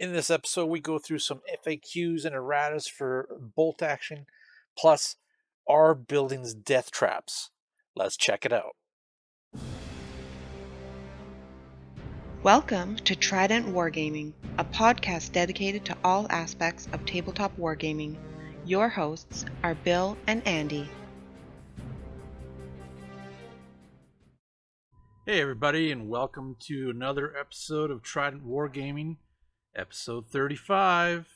In this episode, we go through some FAQs and erratas for bolt action, plus our building's death traps. Let's check it out. Welcome to Trident Wargaming, a podcast dedicated to all aspects of tabletop wargaming. Your hosts are Bill and Andy. Hey everybody, and welcome to another episode of Trident Wargaming, episode 35.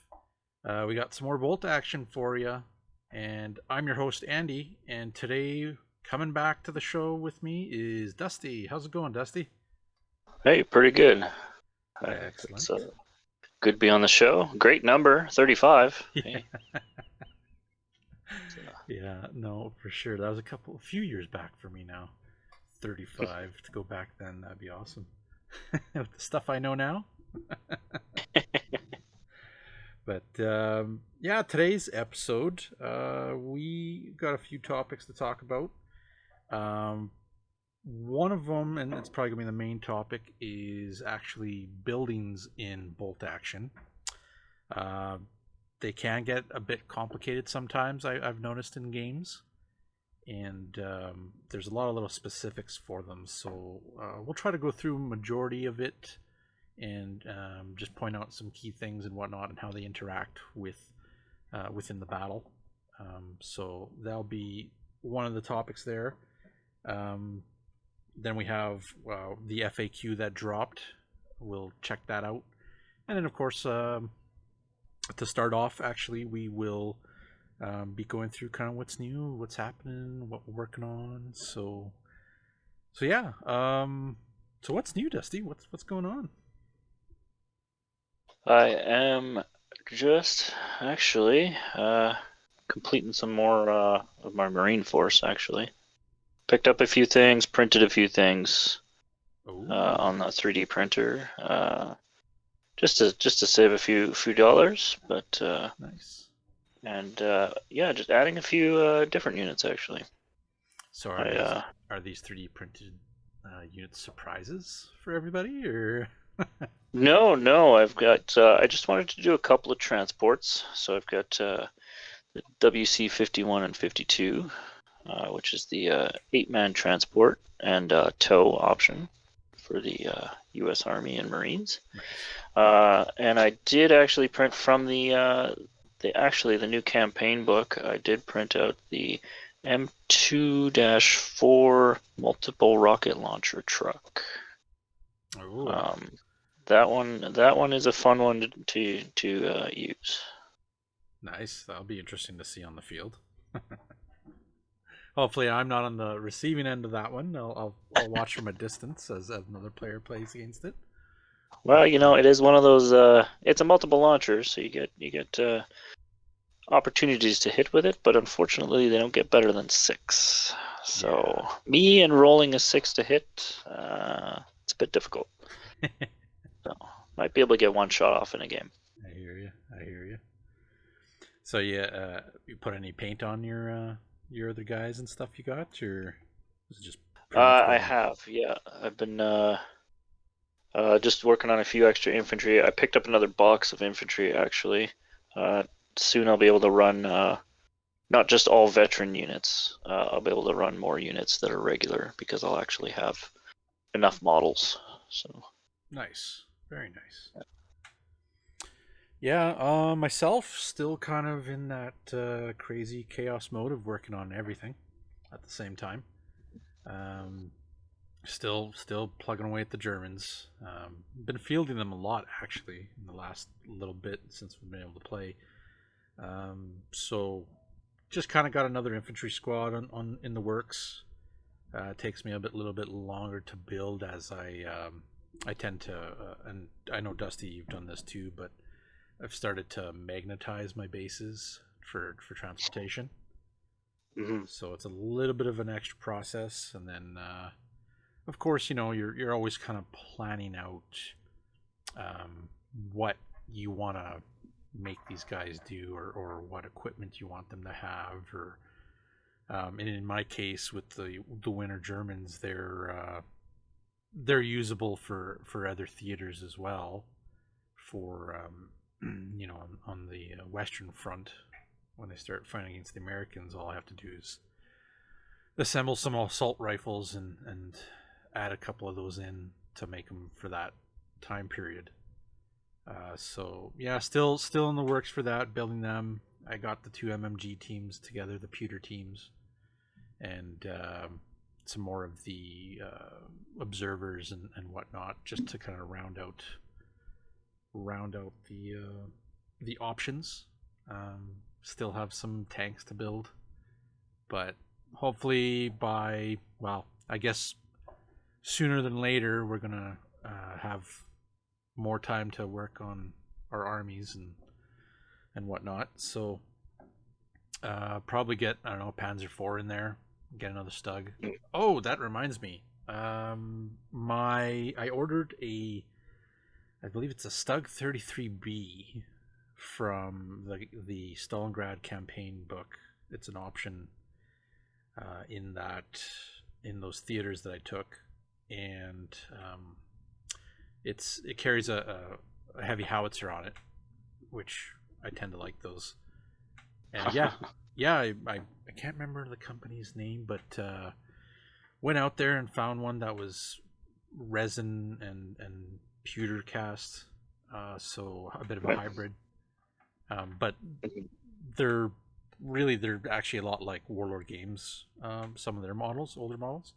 We got some more bolt action for you, and I'm your host Andy, and today coming back to the show with me is Dusty. How's it going, Dusty? Hey, pretty good. Excellent. It's good to be on the show. Great number, 35. Yeah. Hey. Yeah, no, for sure. That was a few years back for me now. 35 to go back then, that'd be awesome. With the stuff I know now. But yeah, today's episode, we got a few topics to talk about. One of them, and it's probably gonna be the main topic, is actually buildings in bolt action. They can get a bit complicated sometimes, I've noticed in games. And there's a lot of little specifics for them, so we'll try to go through majority of it and just point out some key things and whatnot and how they interact with within the battle. So that'll be one of the topics there. Then we have the FAQ that dropped. We'll check that out, and then of course to start off, actually, we will be going through kind of what's new, what's happening, what we're working on. So yeah. So what's new, Dusty? What's going on? I am just actually completing some more of my Marine Force, actually. Picked up a few things, printed a few things on the 3D printer, just to save a few dollars, but Nice. And yeah, just adding a few different units, actually. So are these 3D printed units surprises for everybody, or? No, I've got I just wanted to do a couple of transports, so I've got the WC 51 and 52, which is the 8-man transport and tow option for the U.S. Army and Marines. And I did actually print from the new campaign book. I did print out the M2-4 multiple rocket launcher truck. That one is a fun one to use. Nice. That'll be interesting to see on the field. Hopefully, I'm not on the receiving end of that one. I'll watch from a distance as another player plays against it. Well, it is one of those. It's a multiple launcher, so you get opportunities to hit with it, but unfortunately, they don't get better than 6. So me enrolling a 6 to hit, it's a bit difficult. So might be able to get one shot off in a game. I hear you. So you put any paint on your other guys and stuff you got, or is it just? I have, yeah. I've been just working on a few extra infantry. I picked up another box of infantry, actually. Soon I'll be able to run not just all veteran units. I'll be able to run more units that are regular because I'll actually have enough models. So nice, very nice. Yeah, myself still kind of in that crazy chaos mode of working on everything at the same time. Still plugging away at the Germans. Been fielding them a lot, actually, in the last little bit since we've been able to play. So just kind of got another infantry squad on in the works. It takes me a little bit longer to build, as I tend to, and I know Dusty, you've done this too, but I've started to magnetize my bases for transportation. Mm-hmm. So it's a little bit of an extra process, and then of course, you're always kind of planning out what you want to make these guys do, or what equipment you want them to have, or and in my case with the Winter Germans, they're usable for other theaters as well, for on the Western Front. When they start fighting against the Americans, all I have to do is assemble some assault rifles and add a couple of those in to make them for that time period. So yeah, still in the works for that, building them. I got the 2 MMG teams together, the pewter teams, and some more of the observers and whatnot, just to kind of round out the options. Still have some tanks to build, but hopefully by, well, I guess sooner than later, we're gonna have more time to work on our armies and whatnot. So probably get, I don't know, Panzer IV in there, get another Stug. Oh, that reminds me. I ordered I believe it's a Stug 33B from the Stalingrad campaign book. It's an option in those theaters that I took, and it carries a heavy howitzer on it, which I tend to like those. And I can't remember the company's name, but went out there and found one that was resin and pewter cast, so a bit of a hybrid. But they're actually a lot like Warlord Games. Some of their models, older models.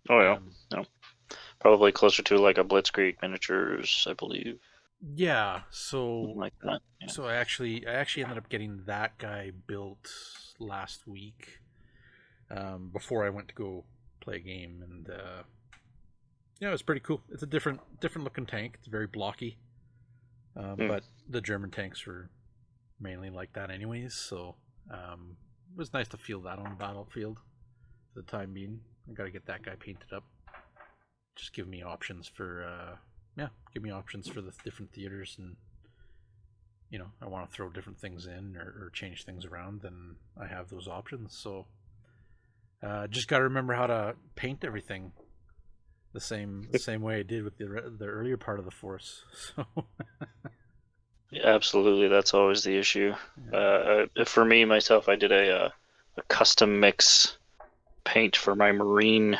Oh yeah, no, probably closer to like a Blitzkrieg miniatures, I believe. Yeah, so Something like that. Yeah. So I actually ended up getting that guy built last week, before I went to go play a game, and yeah, it was pretty cool. It's a different looking tank. It's very blocky, but the German tanks were mainly like that anyways, so it was nice to feel that on the battlefield for the time being. I gotta get that guy painted up. Just give me options for the different theaters, and I want to throw different things in or change things around, then I have those options. So just got to remember how to paint everything the same way I did with the earlier part of the force. So Yeah, absolutely, that's always the issue. For me myself, I did a custom mix paint for my Marine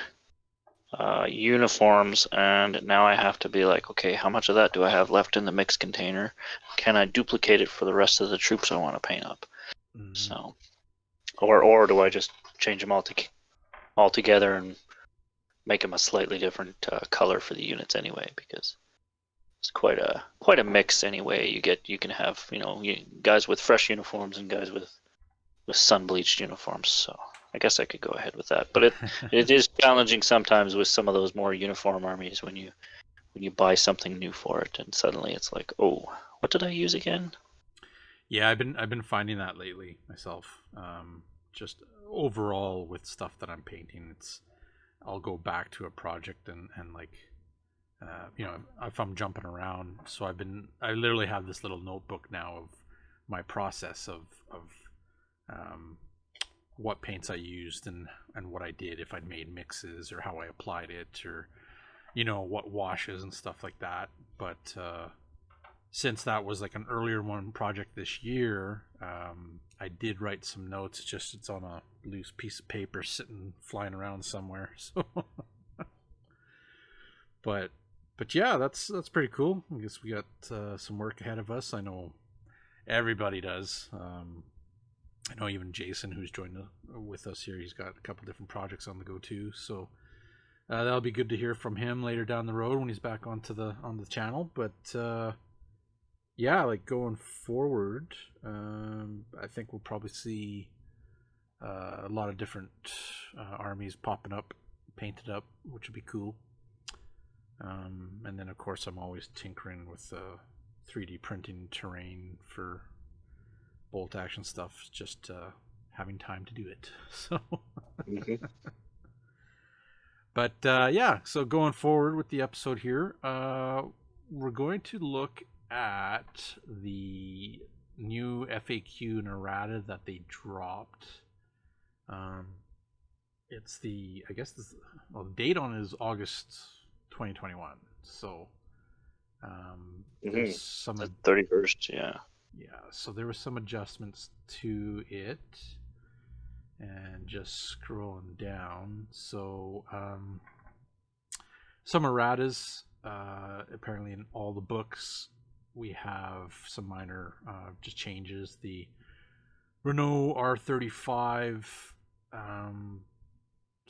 uniforms, and now I have to be like, okay, how much of that do I have left in the mix container? Can I duplicate it for the rest of the troops I want to paint up? Mm-hmm. So, or do I just change them all together and make them a slightly different color for the units anyway? Because it's quite a mix anyway. You can have guys with fresh uniforms and guys with sun bleached uniforms. So I guess I could go ahead with that, but it is challenging sometimes with some of those more uniform armies when you buy something new for it and suddenly it's like, oh, what did I use again? Yeah, I've been finding that lately myself. Just overall with stuff that I'm painting, I'll go back to a project and like if I'm jumping around. So I literally have this little notebook now of my process of what paints I used and what I did, if I'd made mixes or how I applied it, or what washes and stuff like that. But since that was like an earlier one project this year, I did write some notes. It's on a loose piece of paper sitting flying around somewhere. So but yeah, that's pretty cool. I guess we got some work ahead of us. I know everybody does. I know even Jason, who's joined with us here, he's got a couple different projects on the go too. So that'll be good to hear from him later down the road when he's back on the channel. But yeah, like going forward, I think we'll probably see a lot of different armies popping up, painted up, which would be cool. And then of course I'm always tinkering with 3D printing terrain for bolt action stuff, just having time to do it. So but yeah, so going forward with the episode here, we're going to look at the new FAQ and errata that they dropped. It's the date on it is August 2021. So There's some The 31st, yeah. Yeah, so there were some adjustments to it, and just scrolling down. So some erratas. Apparently, in all the books, we have some minor just changes. The Renault R35.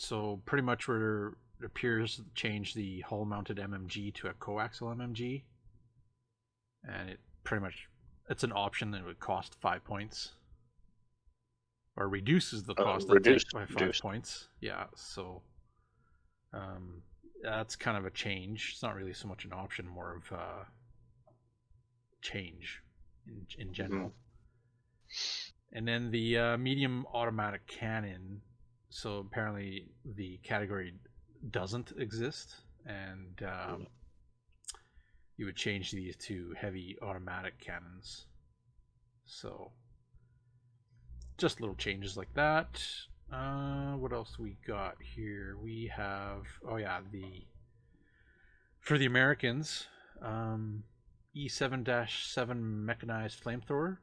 So pretty much where it appears to change the hull-mounted MMG to a coaxial MMG, and it pretty much it's an option that would cost 5 points, or reduces the cost of the tank by 5 points. Yeah, so that's kind of a change. It's not really so much an option, more of a change in general. And then the medium automatic cannon. So apparently the category doesn't exist, and you would change these to heavy automatic cannons. So just little changes like that. What else we got here? We have for the Americans, E7-7 mechanized flamethrower.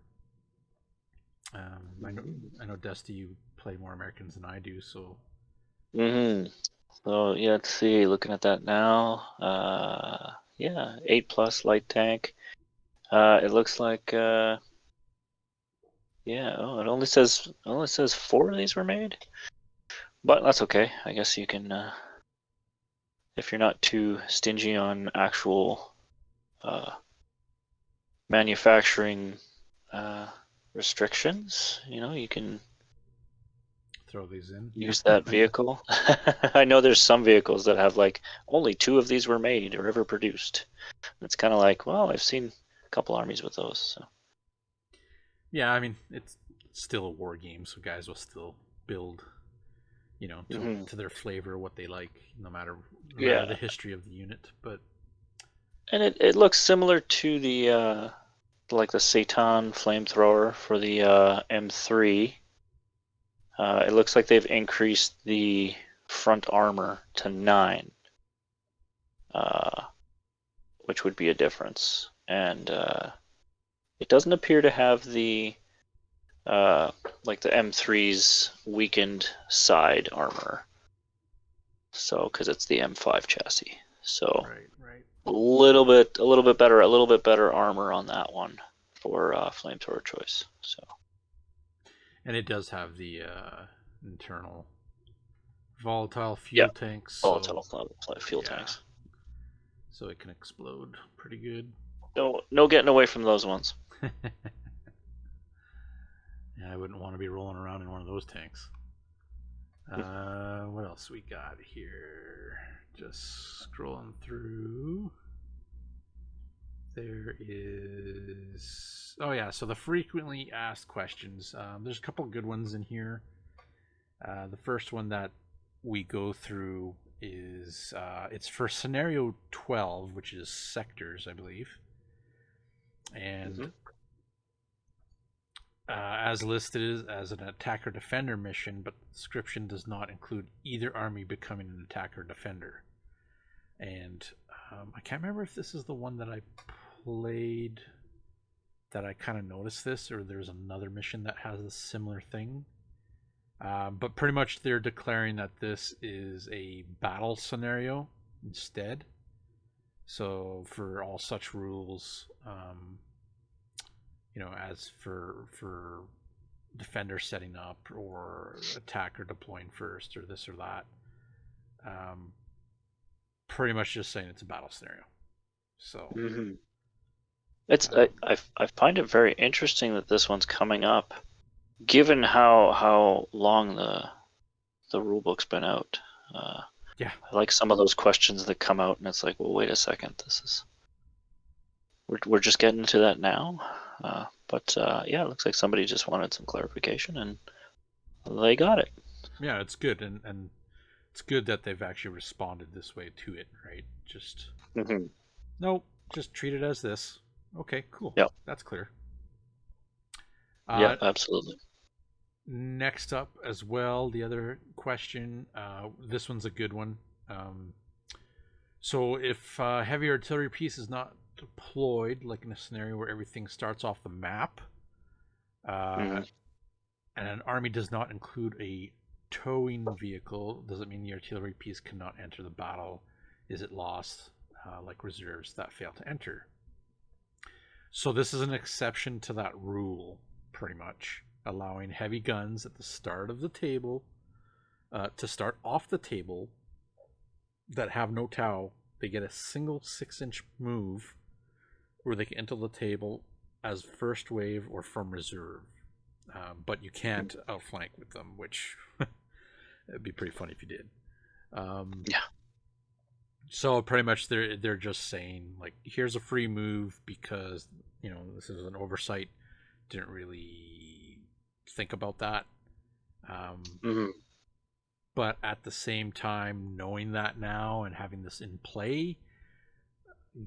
I know Dusty, you play more Americans than I do, so. So yeah, let's see. Looking at that now, 8+ light tank. It looks like it only says 4 of these were made, but that's okay. I guess you can, if you're not too stingy on actual manufacturing restrictions, you can throw these in. Use that vehicle. I know there's some vehicles that have like only 2 of these were made or ever produced. It's kind of like, well, I've seen a couple armies with those. So. Yeah, I mean, it's still a war game, so guys will still build, to their flavor, what they like, no matter the history of the unit. But and it looks similar to the the Satan flamethrower for the M3. It looks like they've increased the front armor to 9, which would be a difference. And it doesn't appear to have the the M3's weakened side armor. So, because it's the M5 chassis. So, right. a little bit better armor on that one for flamethrower choice. So. And it does have the internal volatile fuel tanks. Volatile fuel tanks. So it can explode pretty good. No getting away from those ones. Yeah, I wouldn't want to be rolling around in one of those tanks. What else we got here? Just scrolling through. There is... Oh yeah, so the frequently asked questions. There's a couple good ones in here. The first one that we go through is... it's for scenario 12, which is sectors, I believe. And as listed as an attacker-defender mission, but the description does not include either army becoming an attacker-defender. And I can't remember if this is the one that I played that I kind of noticed this, or there's another mission that has a similar thing. But pretty much they're declaring that this is a battle scenario instead. So for all such rules, as for defender setting up or attacker deploying first or this or that, pretty much just saying it's a battle scenario. So it's I find it very interesting that this one's coming up, given how long the rulebook's been out. I like some of those questions that come out, and it's like, well, wait a second, we're just getting into that now. But it looks like somebody just wanted some clarification, and they got it. Yeah, it's good, and it's good that they've actually responded this way to it, right? Just nope, just treat it as this. Okay, cool. Yep, that's clear. Yeah, absolutely. Next up as well, the other question. This one's a good one. So if heavy artillery piece is not deployed, like in a scenario where everything starts off the map, Mhm. and an army does not include a towing vehicle, does it mean the artillery piece cannot enter the battle? Is it lost, like reserves that fail to enter? So this is an exception to that rule, pretty much, allowing heavy guns at the start of the table to start off the table that have no tow. They get a single 6-inch move where they can enter the table as first wave or from reserve. But you can't outflank with them, which it'd be pretty funny if you did. Yeah. So pretty much they're just saying, like, here's a free move because this is an oversight. Didn't really think about that. Mhm. But at the same time, knowing that now and having this in play,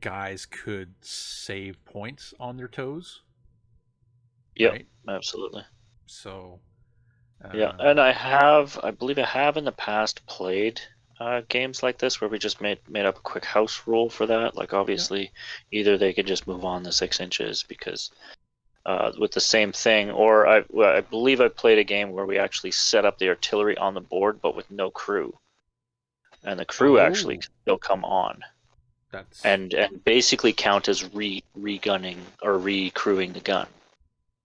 guys could save points on their toes, Yep. right? Absolutely. So, Yeah, um, and I believe I have in the past played games like this where we just made up a quick house rule for that. Like yeah. obviously, either they could just move on the 6 inches because with the same thing, or I believe I played a game where we actually set up the artillery on the board but with no crew, and the crew actually Oh, still come on that's and basically count as re-gunning or re-crewing the gun.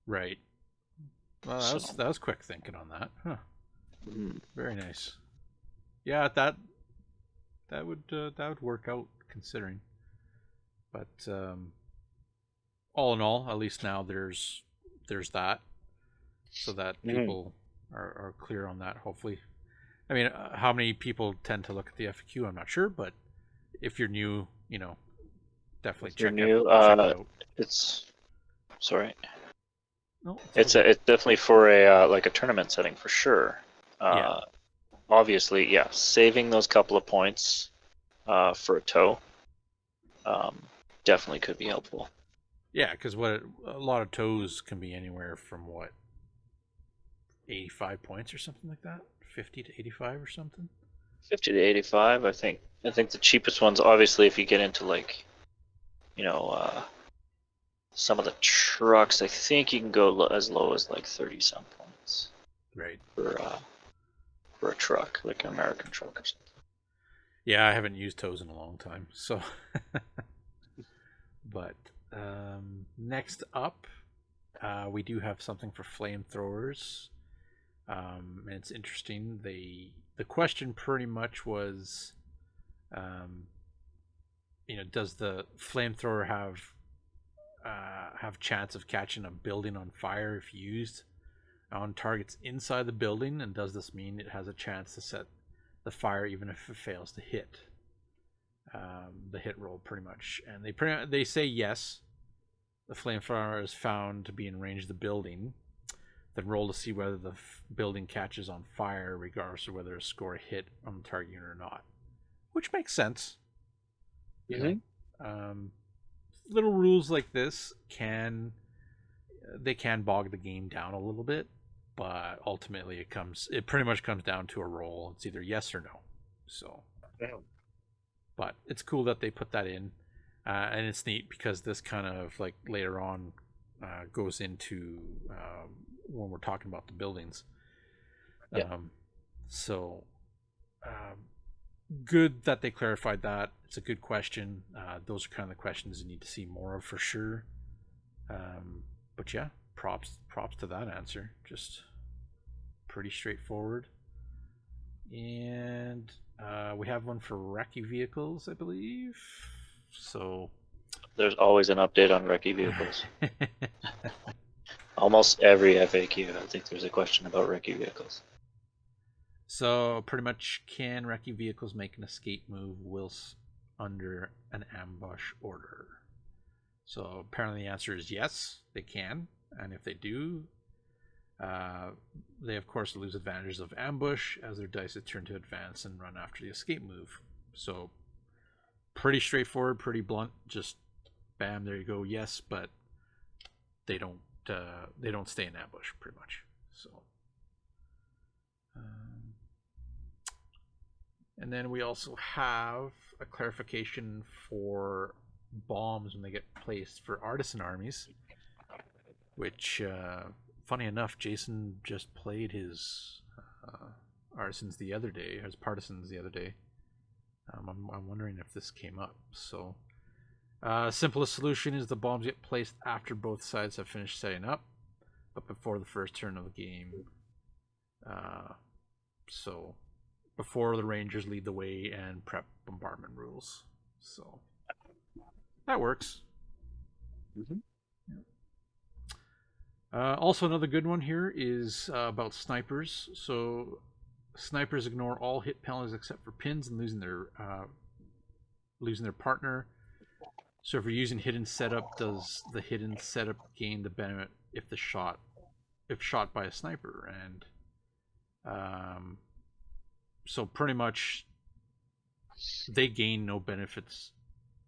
right. Well, So that was quick thinking on that. Huh. mm, Very nice. Yeah, that would work out considering. But all in all, at least now there's that, so that mm, people are clear on that. Hopefully, I mean, how many people tend to look at the FAQ? I'm not sure, but if you're new, definitely if you're check it new, out. it's sorry. No, it's all good. It's definitely for a like a tournament setting for sure. Yeah, Uh, Obviously, yeah, saving those couple of points for a tow um, definitely could be helpful. yeah, because a lot of toes can be anywhere from 85 points or something like that, 50 to 85 or something. 50 to 85, I think. I think the cheapest ones, obviously, if you get into like, you know, some of the trucks, I think you can go as low as like 30 some points Right. for a truck, like an American truck or something. Yeah, I haven't used toes in a long time, so. But next up, we do have something for flamethrowers, and it's interesting. The question pretty much was, um, does the flamethrower have chance of catching a building on fire if used on targets inside the building, and does this mean it has a chance to set the fire even if it fails to hit the hit roll, pretty much? And they say yes. The flamethrower is found to be in range of the building. Then roll to see whether the building catches on fire, regardless of whether a score hit on the target unit or not. Which makes sense. You know, Mm-hmm. little rules like this can bog the game down a little bit, but ultimately it pretty much comes down to a roll. It's either yes or no. So, but it's cool that they put that in, and it's neat because this kind of, like, later on goes into when we're talking about the buildings. Yeah. So good that they clarified that. It's a good question. Those are kind of the questions you need to see more of for sure. But yeah, props to that answer. Just pretty straightforward. And we have one for recce vehicles, I believe. So There's always an update on recce vehicles. Almost every FAQ, I think there's a question about recce vehicles. So pretty much, can recce vehicles make an escape move whilst under an ambush order? So apparently the answer is yes, they can. And if they do, they of course lose advantages of ambush as their dice is turned to advance and run after the escape move. So pretty straightforward, pretty blunt. Just bam, there you go. Yes, but they don't stay in ambush pretty much. So. And then we also have a clarification for bombs when they get placed for Artisan armies, which, funny enough, Jason just played his Artisans the other day, his Partisans the other day. I'm wondering if this came up. So, simplest solution is the bombs get placed after both sides have finished setting up, but before the first turn of the game. So, before the Rangers lead the way and prep bombardment rules. So, that works. Mm-hmm. Also, another good one here is about snipers. So, snipers ignore all hit penalties except for pins and losing their partner. So, if you're using hidden setup, does the hidden setup gain the benefit if shot by a sniper? And so pretty much they gain no benefits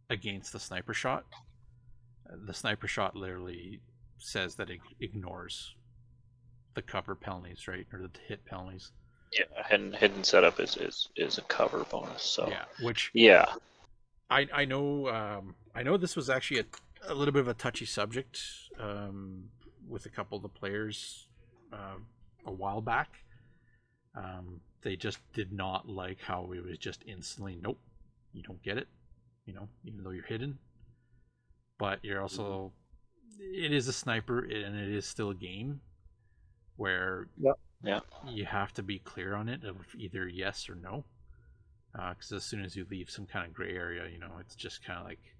against the sniper shot. The sniper shot literally says that it ignores the cover penalties, right, or the hit penalties. Yeah, hidden setup is a cover bonus. So yeah, which I know this was actually a little bit of a touchy subject with a couple of the players a while back. They just did not like how it was just instantly, nope, you don't get it, even though you're hidden. But you're also, it is a sniper, and it is still a game where you have to be clear on it of either yes or no. Because as soon as you leave some kind of gray area, it's just kind of like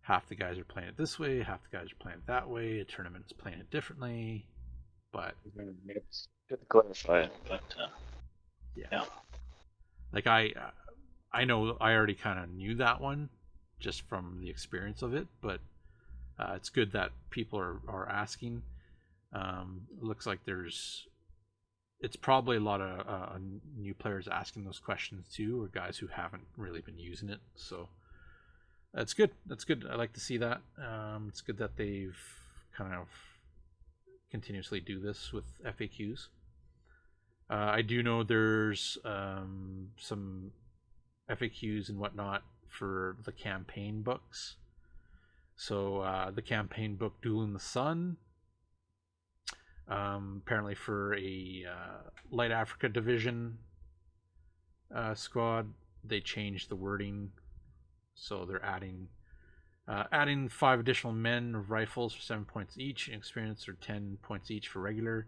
half the guys are playing it this way, half the guys are playing it that way. A tournament is playing it differently, but it's good to clarify it. But yeah, like I know I already kind of knew that one just from the experience of it, but it's good that people are asking. It looks like it's probably a lot of new players asking those questions too, or guys who haven't really been using it. So that's good. I like to see that. It's good that they've kind of continuously do this with FAQs. I do know there's some FAQs and whatnot for the campaign books. So the campaign book Duel in the Sun, apparently for a Light Africa Division squad, they changed the wording. So they're adding 5 additional men of rifles for 7 points each, and experience or 10 points each for regular.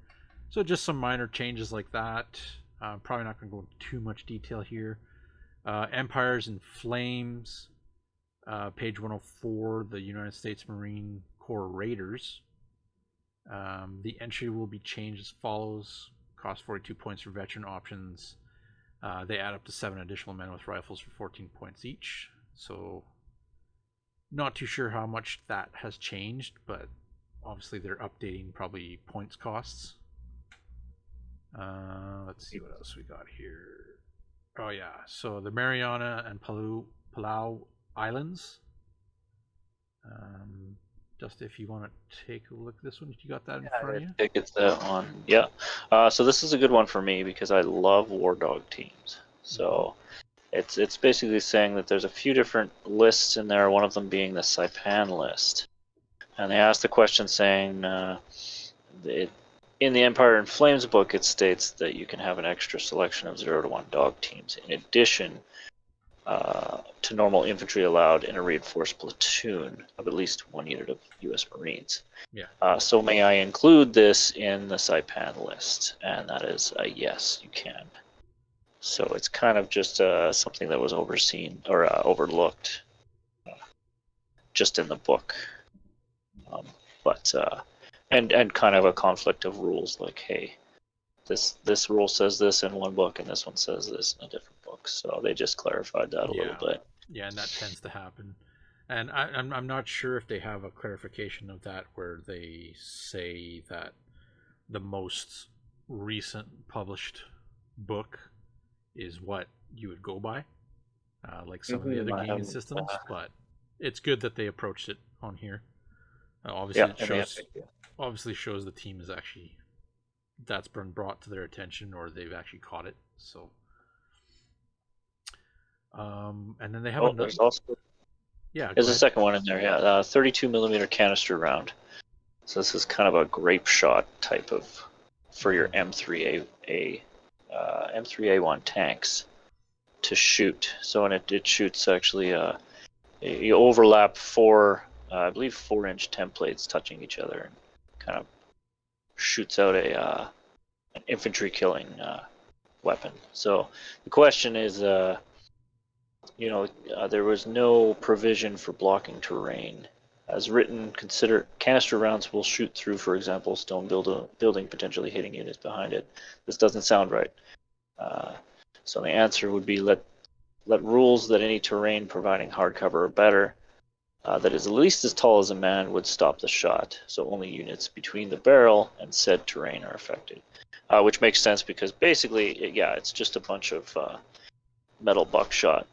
So just some minor changes like that. Probably not going to go into too much detail here. Empires and Flames, page 104, the United States Marine Corps Raiders. The entry will be changed as follows. Cost 42 points for veteran options. They add up to 7 additional men with rifles for 14 points each. So not too sure how much that has changed, but obviously they're updating probably points costs. Let's see what else we got here. Oh yeah, so the Mariana and Palau Islands. Just if you want to take a look at this one, you got that in front of you? I think it's that one. Yeah. So this is a good one for me because I love War Dog teams. So it's basically saying that there's a few different lists in there, one of them being the Saipan list. And they asked the question saying, in the Empire in Flames book, it states that you can have an extra selection of 0 to 1 dog teams in addition to normal infantry allowed in a reinforced platoon of at least 1 unit of U.S. Marines. Yeah. So may I include this in the Saipan list? And that is a yes, you can. So it's kind of just something that was overseen or overlooked just in the book. And kind of a conflict of rules, like, hey, this rule says this in one book and this one says this in a different book. So they just clarified that a little bit. Yeah, and that tends to happen. And I'm not sure if they have a clarification of that where they say that the most recent published book is what you would go by, like some of the other gaming systems. But it's good that they approached it on here. Obviously shows the team is actually, that's been brought to their attention, or they've actually caught it. So and then they have there's also Yeah, go There's a ahead. second one in there, yeah. 32 millimeter canister round. So this is kind of a grape shot type of for your M3A1 tanks to shoot. So when it shoots actually, you overlap four, I believe 4-inch templates touching each other, and kind of shoots out an infantry killing weapon. So the question is, there was no provision for blocking terrain. As written, consider canister rounds will shoot through, for example, stone building, potentially hitting units behind it. This doesn't sound right. So the answer would be let rules that any terrain providing hard cover or better that is at least as tall as a man would stop the shot. So only units between the barrel and said terrain are affected. Which makes sense because basically, it's just a bunch of metal buckshot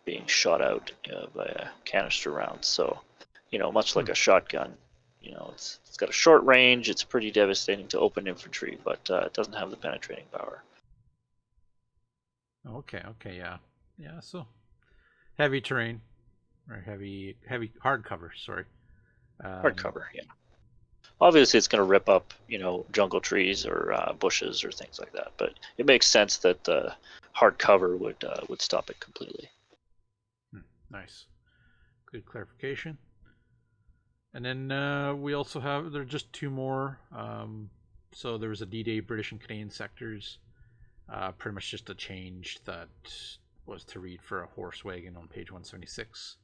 being shot out by a canister round. So, much like a shotgun, it's got a short range. It's pretty devastating to open infantry, but it doesn't have the penetrating power. Okay, yeah. Yeah, so heavy terrain, or heavy hard cover, sorry. Hard cover, yeah. Obviously, it's going to rip up, jungle trees or bushes or things like that. But it makes sense that the hard cover would stop it completely. Nice, good clarification. And then we also have there are just two more. So there was a D-Day British and Canadian sectors. Pretty much just a change that was to read for a horse wagon on page 176.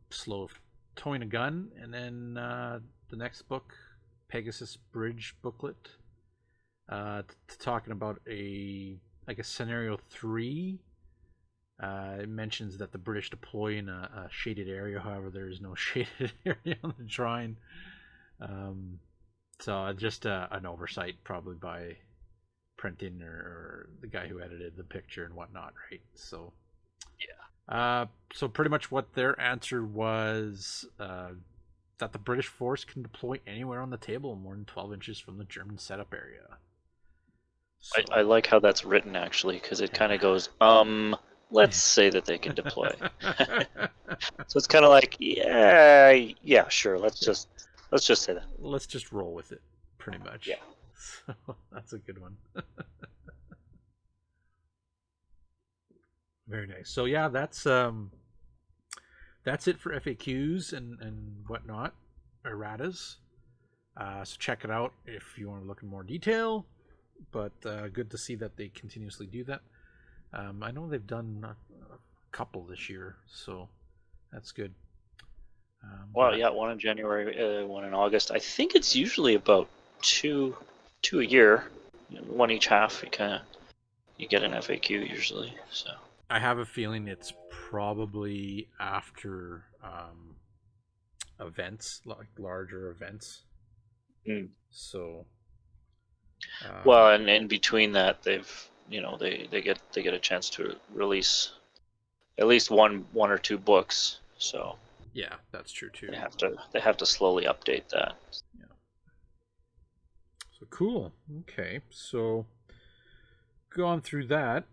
Slow towing a gun, and then the next book, Pegasus Bridge booklet, talking about I guess scenario 3. It mentions that the British deploy in a shaded area. However, there is no shaded area on the drawing. So just an oversight, probably by printing or the guy who edited the picture and whatnot, right? So so pretty much what their answer was that the British force can deploy anywhere on the table more than 12 inches from the German setup area. So, I like how that's written, actually, because it kind of goes, let's say that they can deploy. So it's kind of like, yeah, sure, let's just say that. Let's just roll with it, pretty much. Yeah. So that's a good one. Very nice. So yeah, that's it for FAQs and whatnot, erratas. So check it out if you want to look in more detail. But good to see that they continuously do that. I know they've done a couple this year, so that's good. One in January, one in August. I think it's usually about two a year, one each half. You get an FAQ usually. So I have a feeling it's probably after events, like larger events. So and in between that, they've they get a chance to release at least one or two books. So yeah, that's true too. They have to slowly update that. Yeah. So cool. Okay, so gone through that.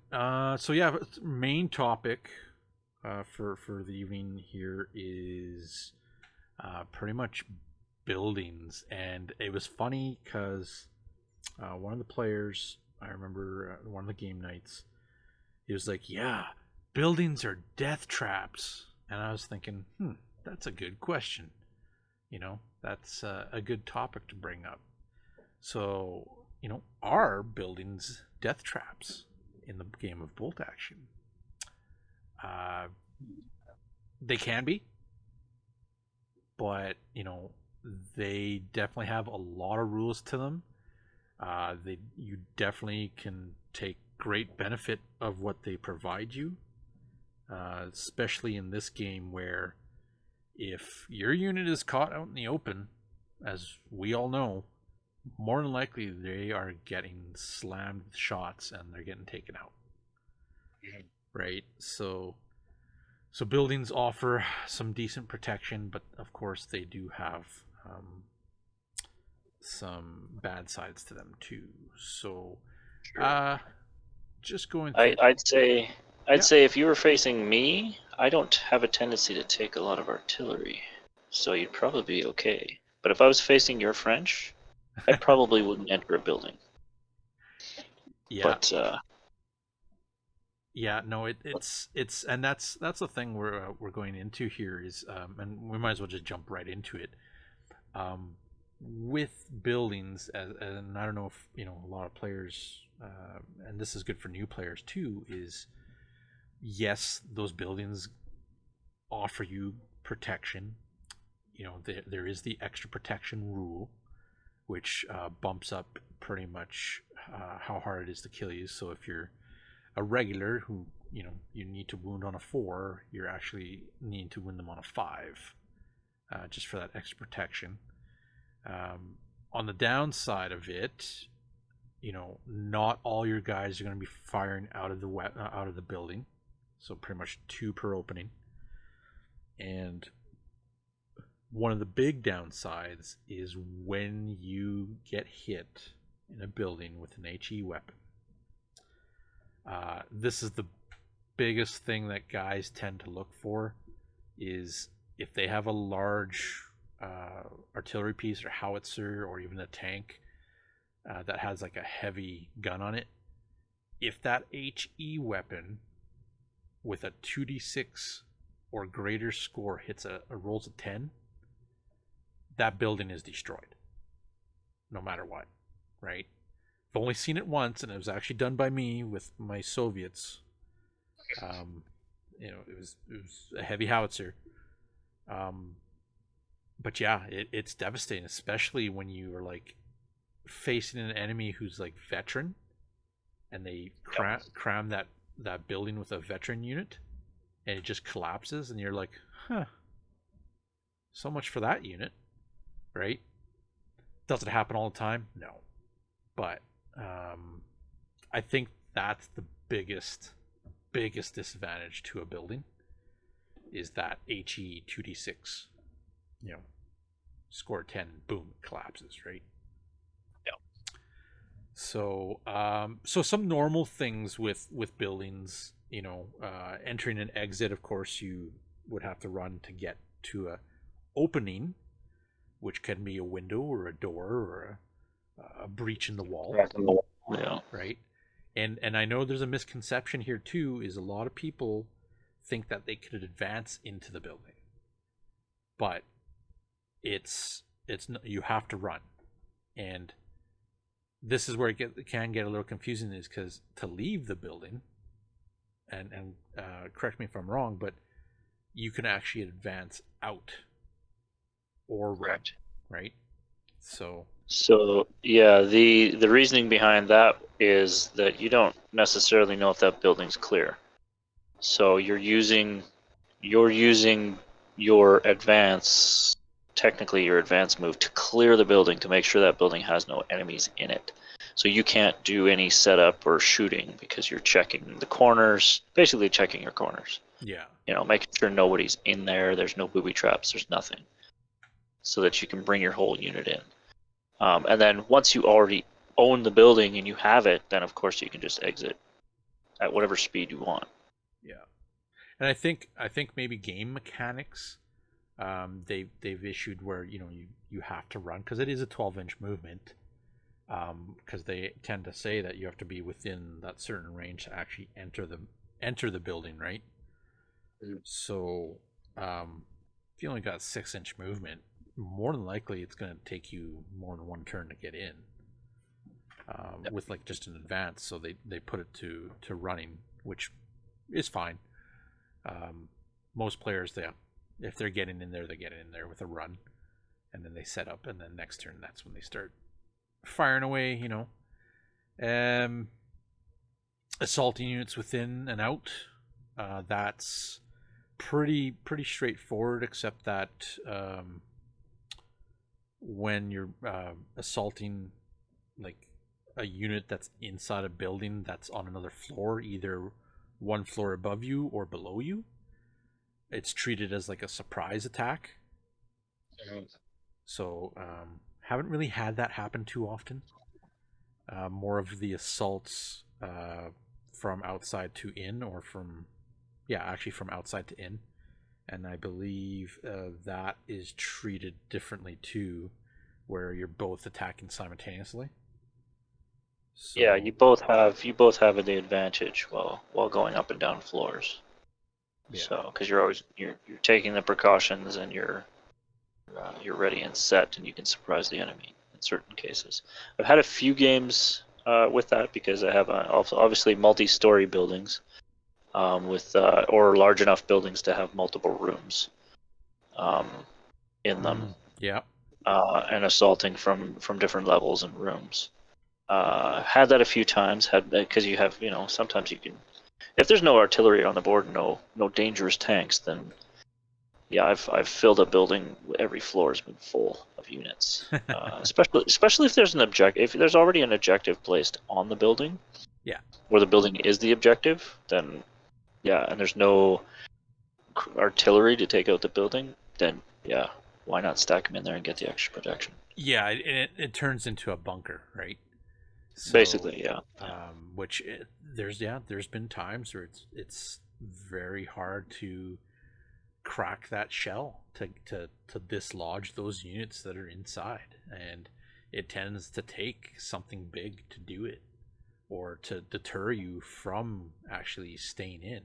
So yeah, main topic for the evening here is pretty much buildings, and it was funny because one of the players, I remember one of the game nights, he was like, "Yeah, buildings are death traps," and I was thinking, that's a good question. That's a good topic to bring up. So, are buildings death traps in the game of bolt action? They can be, but they definitely have a lot of rules to them. You definitely can take great benefit of what they provide you, especially in this game where if your unit is caught out in the open, as we all know, more than likely they are getting slammed with shots and they're getting taken out. Right? So buildings offer some decent protection, but of course they do have some bad sides to them too. So just going through... I'd say I'd Yeah. say if you were facing me, I don't have a tendency to take a lot of artillery, so you'd probably be okay. But if I was facing your French, I probably wouldn't enter a building. Yeah. But Yeah, no, it's and that's the thing we're going into here is and we might as well just jump right into it. With buildings, and I don't know if a lot of players, and this is good for new players too, is yes, those buildings offer you protection. There is the extra protection rule, which bumps up pretty much how hard it is to kill you. So if you're a regular who you need to wound on a 4, you're actually needing to wound them on a 5, just for that extra protection. On the downside of it, not all your guys are going to be firing out of the building, so pretty much 2 per opening. And one of the big downsides is when you get hit in a building with an HE weapon. This is the biggest thing that guys tend to look for, is if they have a large artillery piece or howitzer or even a tank that has like a heavy gun on it. If that HE weapon with a 2d6 or greater score hits a rolls a 10, that building is destroyed, no matter what, right? I've only seen it once, and it was actually done by me with my Soviets. It was a heavy howitzer. But yeah, it's devastating, especially when you are like facing an enemy who's like veteran, and they cram that building with a veteran unit, and it just collapses, and you're like, huh, so much for that unit, right? Does it happen all the time? No, but I think that's the biggest disadvantage to a building, is that HE 2d6, score 10, boom, collapses, right? Yeah. So some normal things with buildings, entering an exit, of course you would have to run to get to a opening, which can be a window or a door or a breach in the wall. Yeah. Right? And I know there's a misconception here too, is a lot of people think that they could advance into the building, but it's you have to run. And this is where it can get a little confusing, is because to leave the building, and correct me if I'm wrong, but you can actually advance out or run. Correct. Right? So yeah, the reasoning behind that is that you don't necessarily know if that building's clear. So you're using your advance, technically your advance move, to clear the building, to make sure that building has no enemies in it. So you can't do any setup or shooting because you're checking the corners, basically checking your corners. yeah. Making sure nobody's in there, there's no booby traps, there's nothing, so that you can bring your whole unit in. And then once you already own the building and you have it, then of course you can just exit at whatever speed you want. Yeah. And I think maybe game mechanics, they've issued where you have to run, because it is a 12-inch movement, because they tend to say that you have to be within that certain range to actually enter the building, right? So if you only got 6-inch movement, more than likely it's going to take you more than one turn to get in, with like just an advance. So they put it to running, which is fine. Most players, if they're getting in there, they get in there with a run, and then they set up, and then next turn, that's when they start firing away. Assaulting units within and out. That's pretty straightforward, except that when you're assaulting like a unit that's inside a building that's on another floor, either one floor above you or below you, it's treated as like a surprise attack. So haven't really had that happen too often. More of the assaults from outside to in, or from from outside to in, and I believe that is treated differently too, where you're both attacking simultaneously. So, Yeah, you both have the advantage while going up and down floors. yeah. So because you're taking the precautions, and you're ready and set, and you can surprise the enemy in certain cases. I've had a few games with that, because I have obviously multi-story buildings with or large enough buildings to have multiple rooms in them, Yeah. and assaulting from different levels and rooms. Had that a few times. Because you have, sometimes you can, if there's no artillery on the board, no dangerous tanks, then yeah, I've filled a building. Every floor has been full of units. Especially if there's if there's already an objective placed on the building. Yeah. Where the building is the objective, then yeah, and there's no artillery to take out the building, then yeah, why not stack them in there and get the extra protection? Yeah, it turns into a bunker, right? So, basically, yeah. There's been times where it's very hard to crack that shell to dislodge those units that are inside, and it tends to take something big to do it, or to deter you from actually staying in.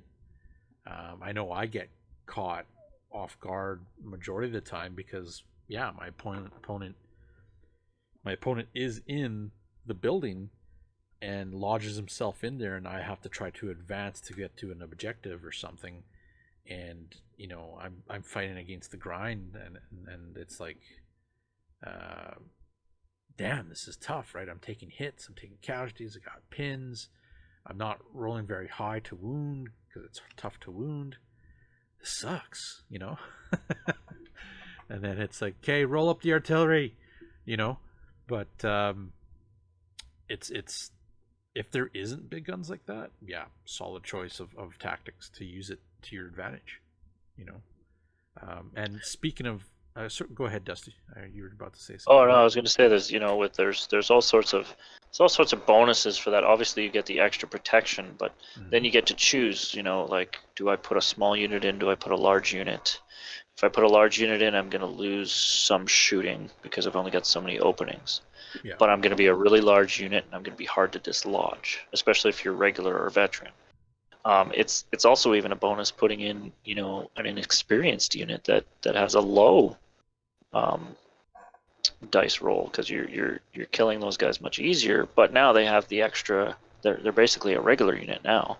I know I get caught off guard majority of the time, because my opponent is in the building and lodges himself in there, and I have to try to advance to get to an objective or something, and I'm fighting against the grind, and it's like, damn, this is tough, right? I'm taking hits, I'm taking casualties, I got pins, I'm not rolling very high to wound because it's tough to wound. This sucks, and then it's like, okay, roll up the artillery, but it's if there isn't big guns like that, solid choice of tactics to use it to your advantage, and speaking of, go ahead, Dusty. You were about to say something. Oh no, I was going to say there's all sorts of bonuses for that. Obviously, you get the extra protection, but then you get to choose. Like, do I put a small unit in? Do I put a large unit? If I put a large unit in, I'm going to lose some shooting because I've only got so many openings. Yeah. But I'm going to be a really large unit, and I'm going to be hard to dislodge, especially if you're regular or veteran. It's also even a bonus putting in an inexperienced unit that has a low dice roll, because you're killing those guys much easier. But now they have the extra. They're basically a regular unit now.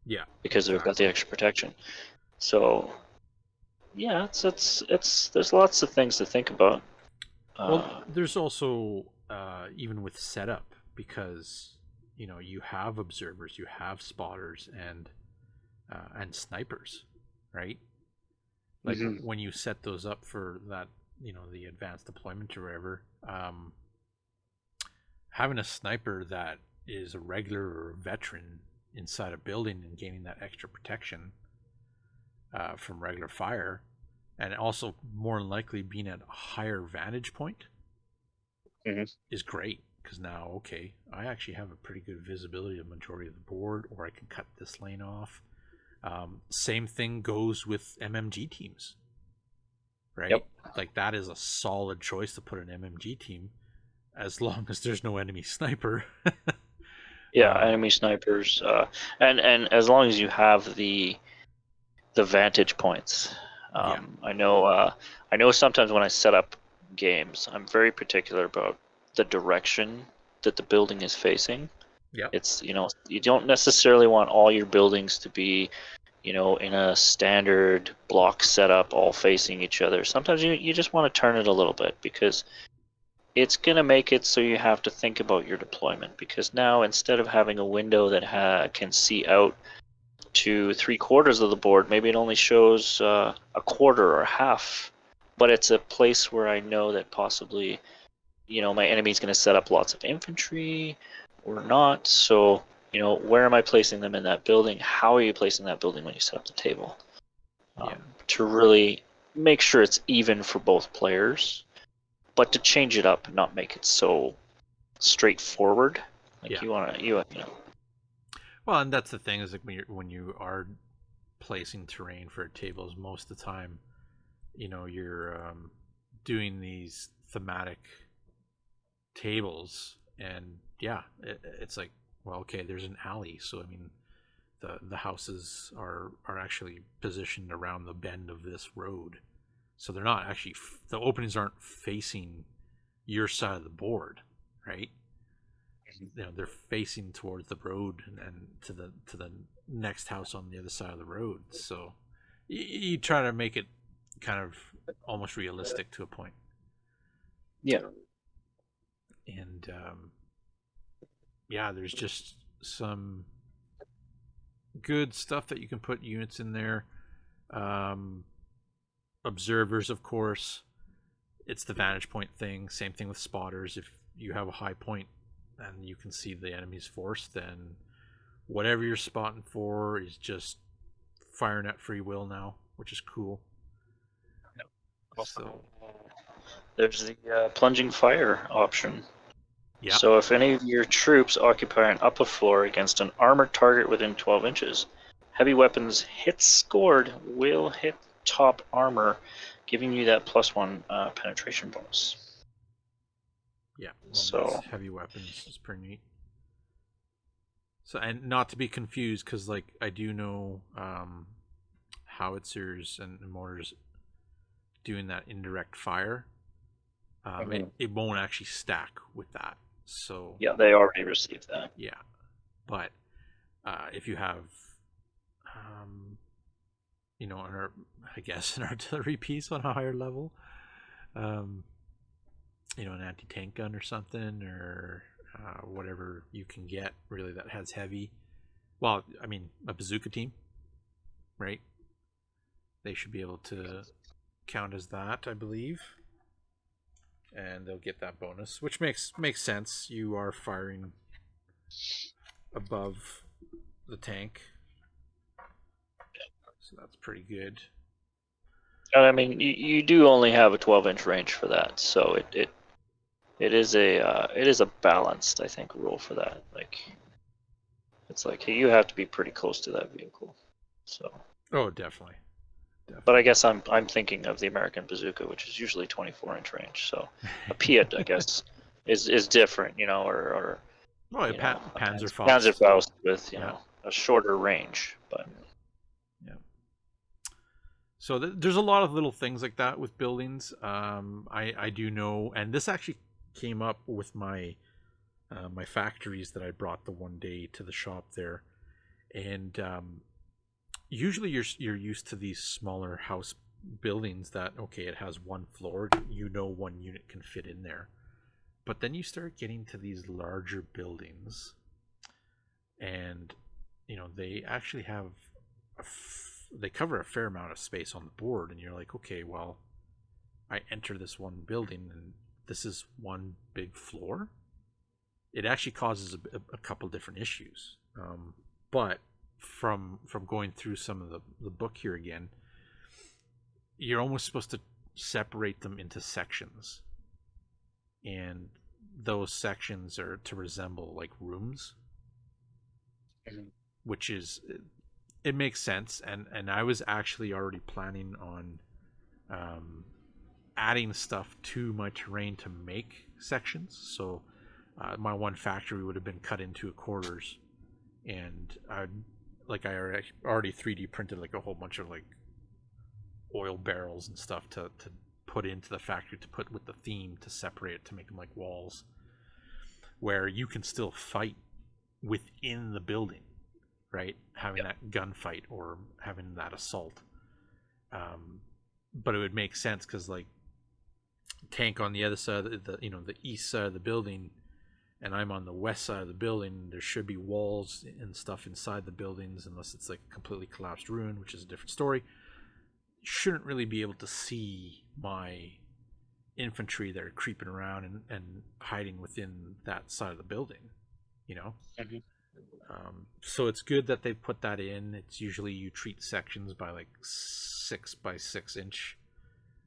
Yeah. Because they've got the extra protection. So yeah, it's there's lots of things to think about. Well, there's also even with setup, because you have observers, you have spotters, and snipers, right? Like when you set those up for that, the advanced deployment or whatever, having a sniper that is a regular or a veteran inside a building and gaining that extra protection from regular fire, and also more than likely being at a higher vantage point, is great, because now, okay, I actually have a pretty good visibility of the majority of the board, or I can cut this lane off. Same thing goes with MMG teams, right? Yep. Like, that is a solid choice to put an MMG team, as long as there's no enemy sniper. Yeah, enemy snipers, and as long as you have the vantage points. I know sometimes when I set up games, I'm very particular about the direction that the building is facing. Yeah. It's, you don't necessarily want all your buildings to be, in a standard block setup all facing each other. Sometimes you just want to turn it a little bit, because it's going to make it so you have to think about your deployment, because now, instead of having a window that can see out to 3/4 of the board, maybe it only shows a quarter or half, but it's a place where I know that possibly my enemy's going to set up lots of infantry or not. So where am I placing them in that building? How are you placing that building when you set up the table? To really make sure it's even for both players, but to change it up and not make it so straightforward. Like, you want to Well, and that's the thing is like when you are placing terrain for tables, most of the time, you're doing these thematic tables, and yeah, it's like, well, okay, there's an alley, so I mean, the houses are actually positioned around the bend of this road, so they're not actually the openings aren't facing your side of the board, right? They're facing towards the road and to the next house on the other side of the road. So you try to make it kind of almost realistic to a point. Yeah. And yeah, there's just some good stuff that you can put units in there. Observers, of course. It's the vantage point thing. Same thing with spotters. If you have a high point and you can see the enemy's force, then whatever you're spotting for is just firing at free will now, which is cool. Also, So there's the plunging fire option. yeah. So if any of your troops occupy an upper floor against an armored target within 12 inches, heavy weapons hits scored will hit top armor, giving you that +1 penetration bonus. Yeah. So heavy weapons is pretty neat. So, and not to be confused, because like I do know howitzers and mortars doing that indirect fire. It won't actually stack with that. So yeah, they already received that. yeah, but if you have, I guess an artillery piece on a higher level, an anti-tank gun or something, or whatever you can get really that has heavy. Well, I mean, a bazooka team, right? They should be able to count as that, I believe, and they'll get that bonus, which makes sense. You are firing above the tank, so that's pretty good. And I mean, you do only have a 12-inch range for that, so it is a balanced, I think, rule for that. Like, it's like you have to be pretty close to that vehicle. So. Oh, definitely. But I guess I'm thinking of the American bazooka, which is usually 24-inch range. So a Piat, I guess, is different, or well, Panzerfaust. Panzerfaust with a shorter range, but. Yeah. So there's a lot of little things like that with buildings. I do know, and this actually came up with my my factories that I brought the one day to the shop there, and usually you're used to these smaller house buildings that, okay, it has one floor, one unit can fit in there, but then you start getting to these larger buildings, and they actually have they cover a fair amount of space on the board, and you're like, okay, well, I enter this one building and this is one big floor. It actually causes a couple different issues, but from going through some of the book here again, you're almost supposed to separate them into sections, and those sections are to resemble like rooms, which is, it makes sense. And I was actually already planning on adding stuff to my terrain to make sections. So my one factory would have been cut into quarters, and I already 3D printed like a whole bunch of like oil barrels and stuff to put into the factory, to put with the theme, to separate it, to make them like walls where you can still fight within the building, right? Having that gunfight or having that assault. But it would make sense because like tank on the other side of the east side of the building, and I'm on the west side of the building, there should be walls and stuff inside the buildings, unless it's like completely collapsed ruin, which is a different story. You shouldn't really be able to see my infantry that are creeping around and hiding within that side of the building, Mm-hmm. So it's good that they put that in. It's usually you treat sections by like 6 by 6 inch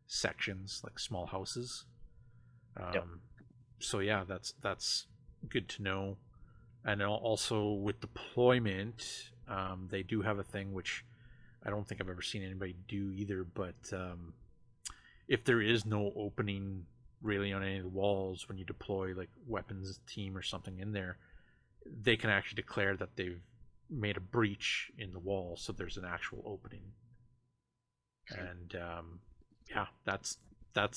sections, like small houses. So yeah, that's good to know. And also with deployment, they do have a thing which I don't think I've ever seen anybody do either, but if there is no opening really on any of the walls when you deploy like weapons team or something in there, they can actually declare that they've made a breach in the wall, so there's an actual opening. And yeah, that's kind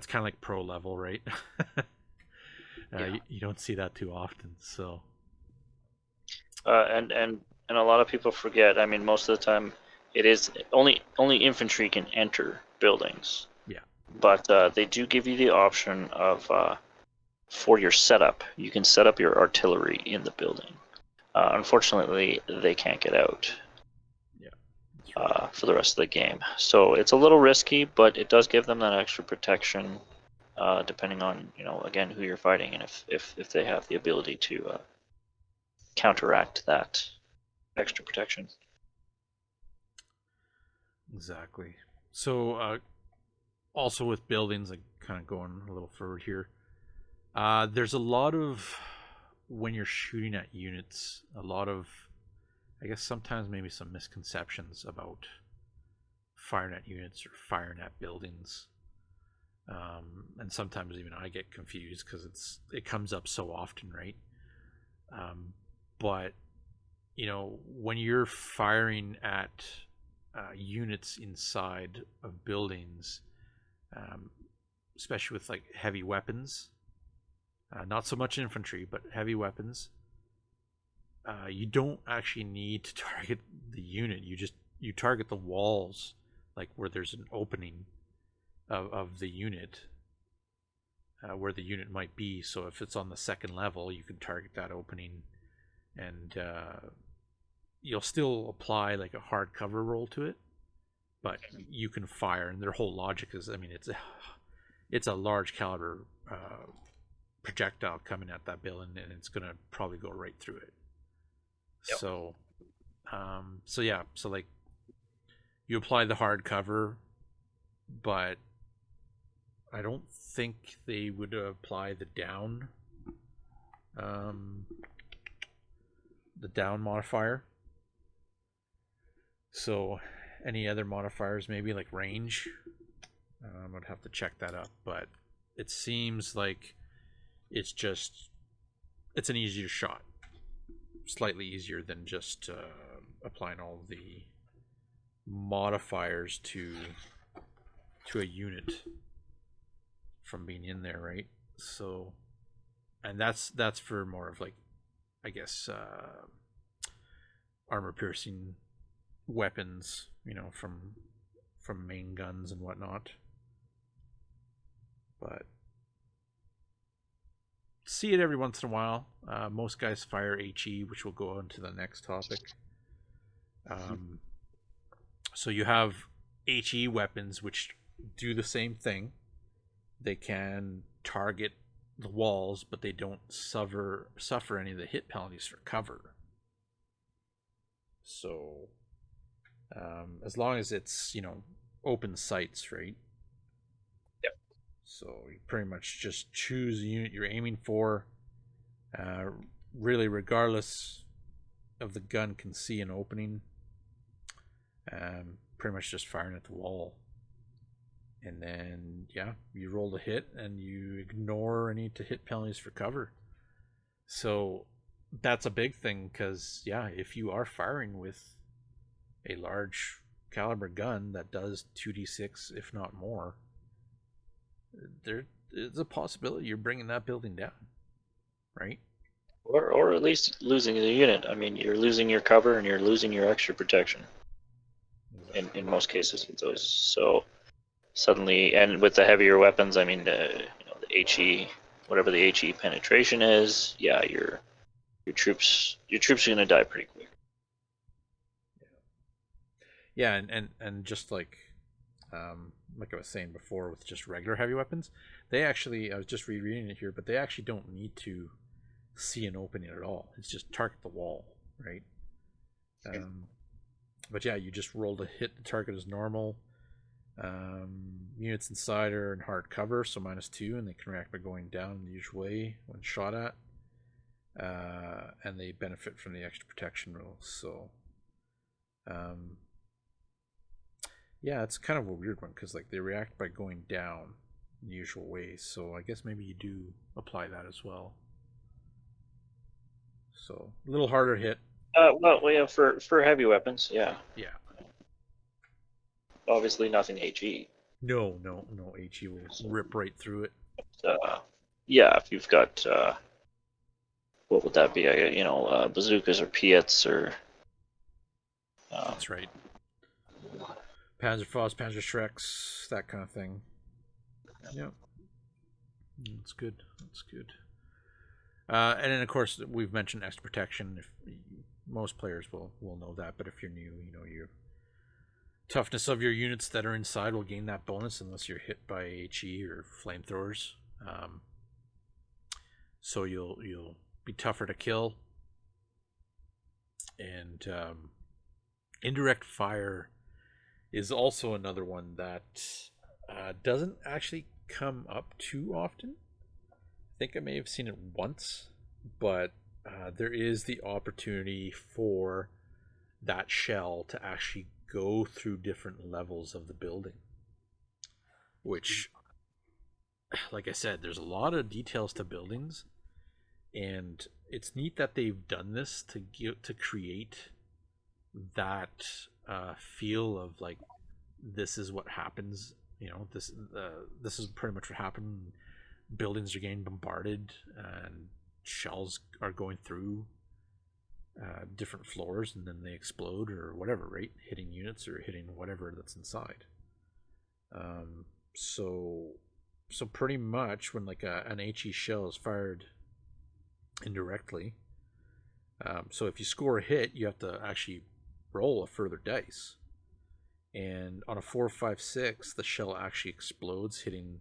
of like pro level, right? You don't see that too often, so. And a lot of people forget. I mean, most of the time, it is only infantry can enter buildings. Yeah. But they do give you the option of for your setup, you can set up your artillery in the building. Unfortunately, they can't get out. Yeah. For the rest of the game, so it's a little risky, but it does give them that extra protection, depending on again who you're fighting and if they have the ability to counteract that extra protection. Exactly. So also with buildings, like kind of going a little forward here, there's a lot of, when you're shooting at units, a lot of, I guess sometimes maybe some misconceptions about firing at units or firing at buildings. And sometimes even I get confused because it comes up so often, right? But when you're firing at units inside of buildings, especially with like heavy weapons, not so much infantry, but heavy weapons, you don't actually need to target the unit. You target the walls, like where there's an opening of the unit, where the unit might be. So if it's on the second level, you can target that opening, and you'll still apply like a hard cover roll to it, but you can fire. And their whole logic is, I mean, it's a large caliber projectile coming at that building, and it's gonna probably go right through it. Yep. So like you apply the hard cover, but I don't think they would apply the down modifier. So any other modifiers, maybe like range, I'd have to check that up, but it seems like it's an easier shot, slightly easier than just applying all the modifiers to a unit from being in there, right? So, and that's for more of like, I guess, armor piercing weapons, from main guns and whatnot. But see it every once in a while. Most guys fire HE, which will go on to the next topic. So you have HE weapons which do the same thing. They can target the walls, but they don't suffer any of the hit penalties for cover. So as long as it's open sights, right? Yep. So you pretty much just choose the unit you're aiming for. Really, regardless of the gun can see an opening. Pretty much just firing at the wall. And then, yeah, you roll the hit and you ignore any to hit penalties for cover. So that's a big thing because, yeah, if you are firing with a large caliber gun that does 2d6, if not more, there is a possibility you're bringing that building down, right? Or at least losing the unit. I mean, you're losing your cover and you're losing your extra protection. Exactly. In most cases with those. So suddenly, and with the heavier weapons, I mean, the HE, whatever the HE penetration is, yeah, your troops are gonna die pretty quick. Yeah, and just like I was saying before, with just regular heavy weapons, they actually, I was just rereading it here, but they actually don't need to see an opening at all. It's just target the wall, right? But yeah, you just roll to hit the target as normal. Units inside are in hard cover, so -2, and they can react by going down in the usual way when shot at. and they benefit from the extra protection rules. So, yeah, it's kind of a weird one because like they react by going down in the usual ways. So I guess maybe you do apply that as well. So a little harder hit. Well, yeah, for heavy weapons, yeah. Yeah. Obviously, nothing HE. No, HE will rip right through it. Yeah, if you've got what would that be? Bazookas or Piets or. That's right. Panzerfaust, Panzerschrecks, that kind of thing. Yep. That's good. That's good. And then, of course, we've mentioned extra protection. If most players will know that, but if you're new, your toughness of your units that are inside will gain that bonus unless you're hit by HE or flamethrowers. So you'll be tougher to kill. And Indirect Fire is also another one that doesn't actually come up too often. I think I may have seen it once, but there is the opportunity for that shell to actually go through different levels of the building, which, like I said, there's a lot of details to buildings, and it's neat that they've done this to create that feel of like this is what happens. This is pretty much what happened. Buildings are getting bombarded and shells are going through different floors and then they explode or whatever, right? Hitting units or hitting whatever that's inside. So pretty much when like an HE shell is fired indirectly, so if you score a hit, you have to actually roll a further dice. And on a 4, 5, 6, the shell actually explodes, hitting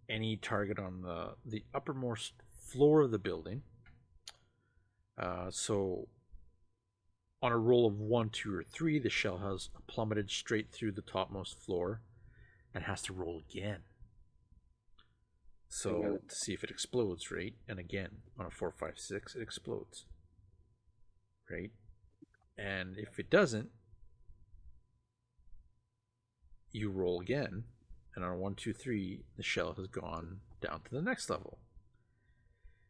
any target on the uppermost floor of the building. So on a roll of 1, 2, or 3, the shell has plummeted straight through the topmost floor and has to roll again. So to see if it explodes, right? And again, on a 4, 5, 6, it explodes, right? And if it doesn't, you roll again, and on a 1, 2, 3, the shell has gone down to the next level.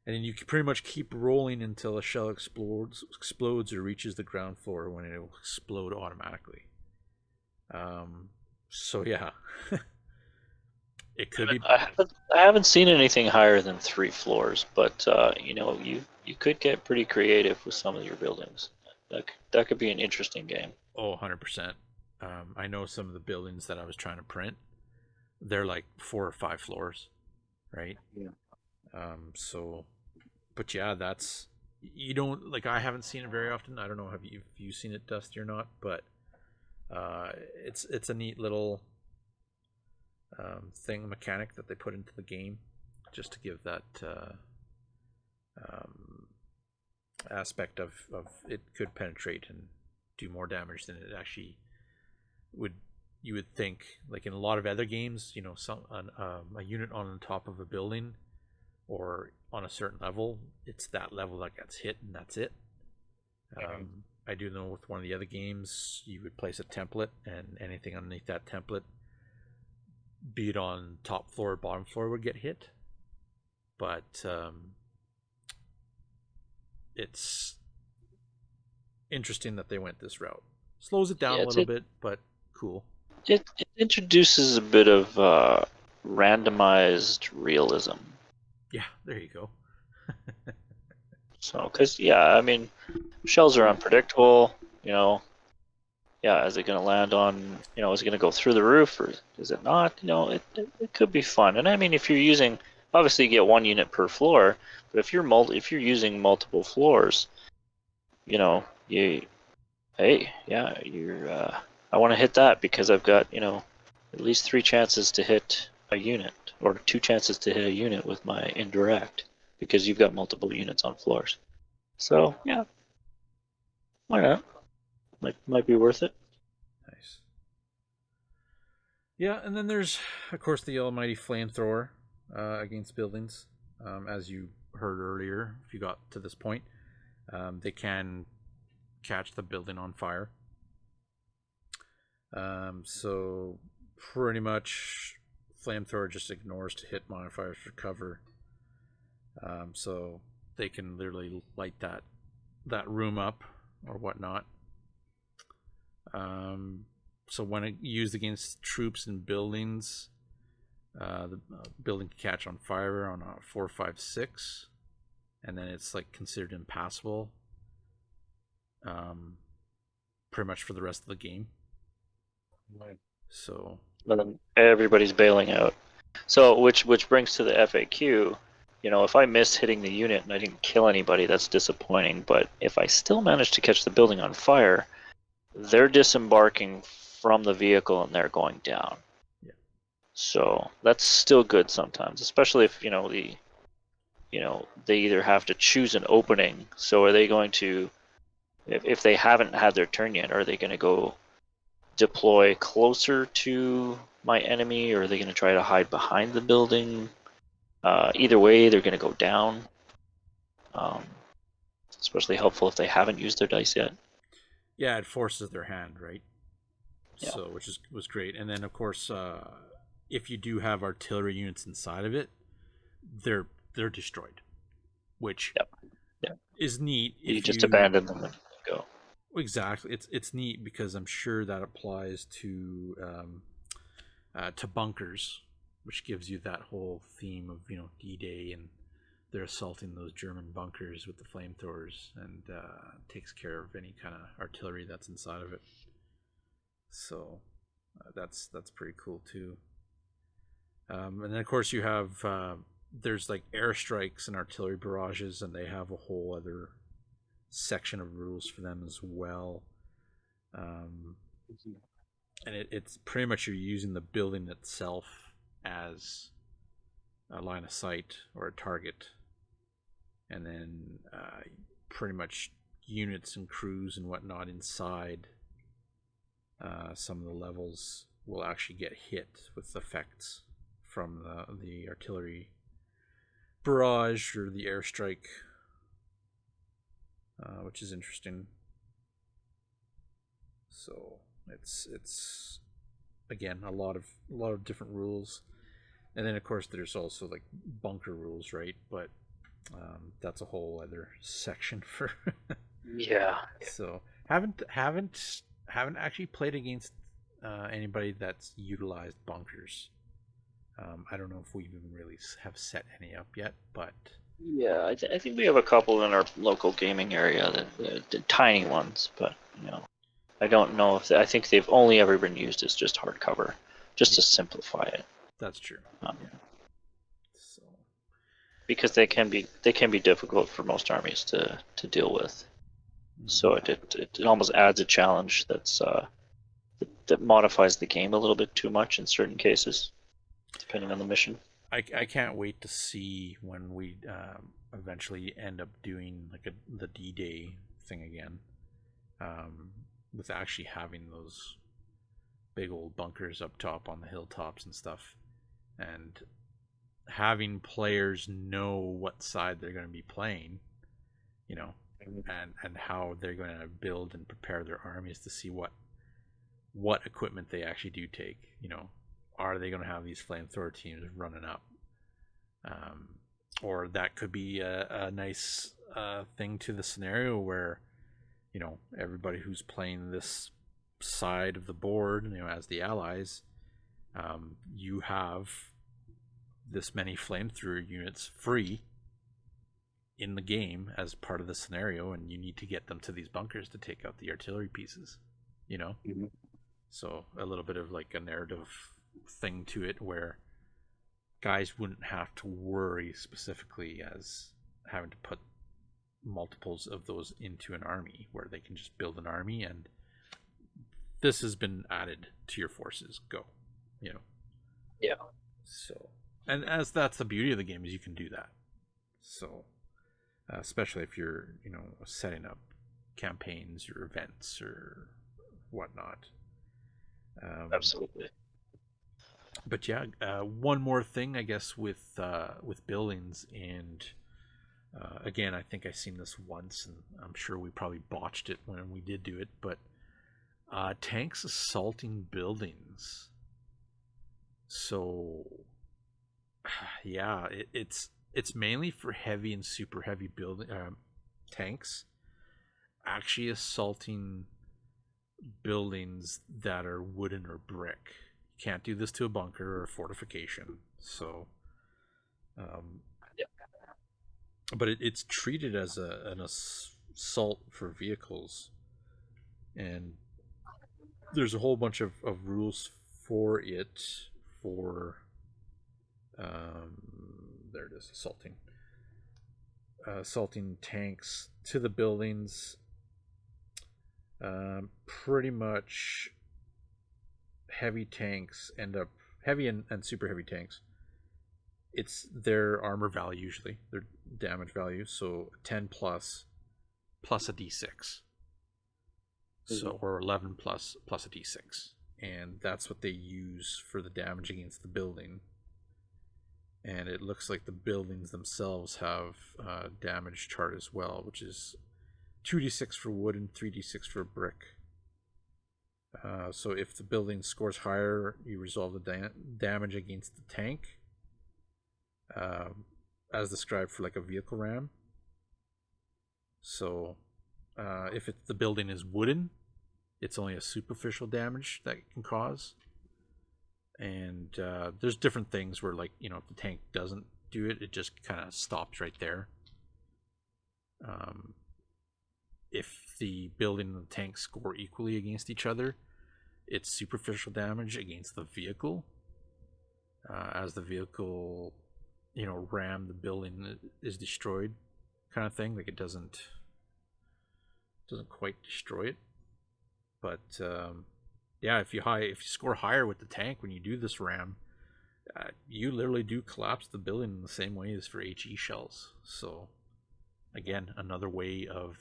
And then you can pretty much keep rolling until a shell explodes or reaches the ground floor, when it will explode automatically. So yeah, it could be. I haven't seen anything higher than 3 floors, but you could get pretty creative with some of your buildings. That could be an interesting game. Oh, 100%. I know some of the buildings that I was trying to print, they're like 4 or 5 floors, right? Yeah. But yeah, that's, you don't, like, I haven't seen it very often. I don't know if you seen it, Dusty, or not, but it's a neat little mechanic that they put into the game just to give that aspect of it could penetrate and do more damage than it actually would. You would think, like in a lot of other games, a unit on the top of a building or on a certain level, it's that level that gets hit and that's it. I do know with one of the other games, you would place a template and anything underneath that template, be it on top floor or bottom floor, would get hit. But it's interesting that they went this route. Slows it down a little bit, but cool. It introduces a bit of randomized realism. Yeah, there you go. So, because I mean, shells are unpredictable. Is it going to land on? Is it going to go through the roof or is it not? It could be fun. And I mean, if you're using, obviously you get 1 unit per floor, but if you're using multiple floors, I want to hit that because I've got at least 3 chances to hit a unit, or 2 chances to hit a unit with my indirect, because you've got multiple units on floors. So yeah, why not? Might be worth it. Nice. Yeah, and then there's of course the almighty flamethrower against buildings. as you heard earlier, if you got to this point, they can catch the building on fire. So pretty much Flamethrower just ignores to hit modifiers for cover. So they can literally light that room up or whatnot. So when used against troops and buildings, the building can catch on fire on a 4, 5, 6, and then it's like considered impassable. Pretty much for the rest of the game. Right. So And then everybody's bailing out. So which brings to the FAQ. If I miss hitting the unit and I didn't kill anybody, that's disappointing. But if I still manage to catch the building on fire, they're disembarking from the vehicle and they're going down. Yeah. So that's still good sometimes, especially if they either have to choose an opening. So are they going to, if they haven't had their turn yet, are they going to go deploy closer to my enemy, or are they going to try to hide behind the building? Either way, they're going to go down. Especially helpful if they haven't used their dice yet. Yeah, it forces their hand, right? Yeah. So which was great. And then of course, if you do have artillery units inside of it, they're destroyed, which is neat. You If just abandon them and go. Exactly, it's neat because I'm sure that applies to bunkers, which gives you that whole theme of D-Day, and they're assaulting those German bunkers with the flamethrowers, and takes care of any kind of artillery that's inside of it. So that's pretty cool too. And then of course you have there's like airstrikes and artillery barrages, and they have a whole other section of rules for them as well. And it's pretty much you're using the building itself as a line of sight or a target, and then pretty much units and crews and whatnot inside some of the levels will actually get hit with effects from the artillery barrage or the airstrike, which is interesting. So it's again a lot of different rules, and then of course there's also like bunker rules, right? But that's a whole other section for Yeah. So haven't actually played against anybody that's utilized bunkers. I don't know if we even really have set any up yet, but Yeah, I think we have a couple in our local gaming area the tiny ones, but I don't know if I think they've only ever been used as just hardcover, just to simplify it. That's true. Yeah. So Because they can be difficult for most armies to deal with. So it almost adds a challenge that modifies the game a little bit too much in certain cases, depending on the mission. I can't wait to see when we eventually end up doing like the D-Day thing again, with actually having those big old bunkers up top on the hilltops and stuff, and having players know what side they're going to be playing, and how they're going to build and prepare their armies to see what equipment they actually do take. Are they going to have these flamethrower teams running up? Or that could be a nice thing to the scenario where, everybody who's playing this side of the board, as the allies, you have this many flamethrower units free in the game as part of the scenario, and you need to get them to these bunkers to take out the artillery pieces, So a little bit of like a narrative thing to it where guys wouldn't have to worry specifically as having to put multiples of those into an army, where they can just build an army and this has been added to your forces. Go, Yeah. So, and as that's the beauty of the game, is you can do that. So, especially if you're, setting up campaigns or events or whatnot. Absolutely. But yeah, one more thing, I guess, with buildings, and again, I think I've seen this once, and I'm sure we probably botched it when we did do it. But tanks assaulting buildings. So yeah, it's mainly for heavy and super heavy building tanks actually assaulting buildings that are wooden or brick. You can't do this to a bunker or a fortification. So, Yeah. but it's treated as an assault for vehicles, and there's a whole bunch of rules for it. For there it is, assaulting tanks to the buildings. Pretty much heavy tanks end up heavy and super heavy tanks. It's their armor value usually, their damage value. So 10 plus a d6. So or 11 plus a d6, and that's what they use for the damage against the building. And it looks like the buildings themselves have a damage chart as well, which is 2d6 for wood and 3d6 for brick. So if the building scores higher, you resolve the damage against the tank, as described for like a vehicle ram. So if the building is wooden, it's only a superficial damage that it can cause. And there's different things where, like, you know, if the tank doesn't do it, it just kind of stops right there. If the building and the tank score equally against each other, it's superficial damage against the vehicle. As the vehicle, you know, ram the building is destroyed, kind of thing. Like it doesn't quite destroy it, but yeah, if you score higher with the tank when you do this ram, you literally do collapse the building in the same way as for HE shells. So again, another way of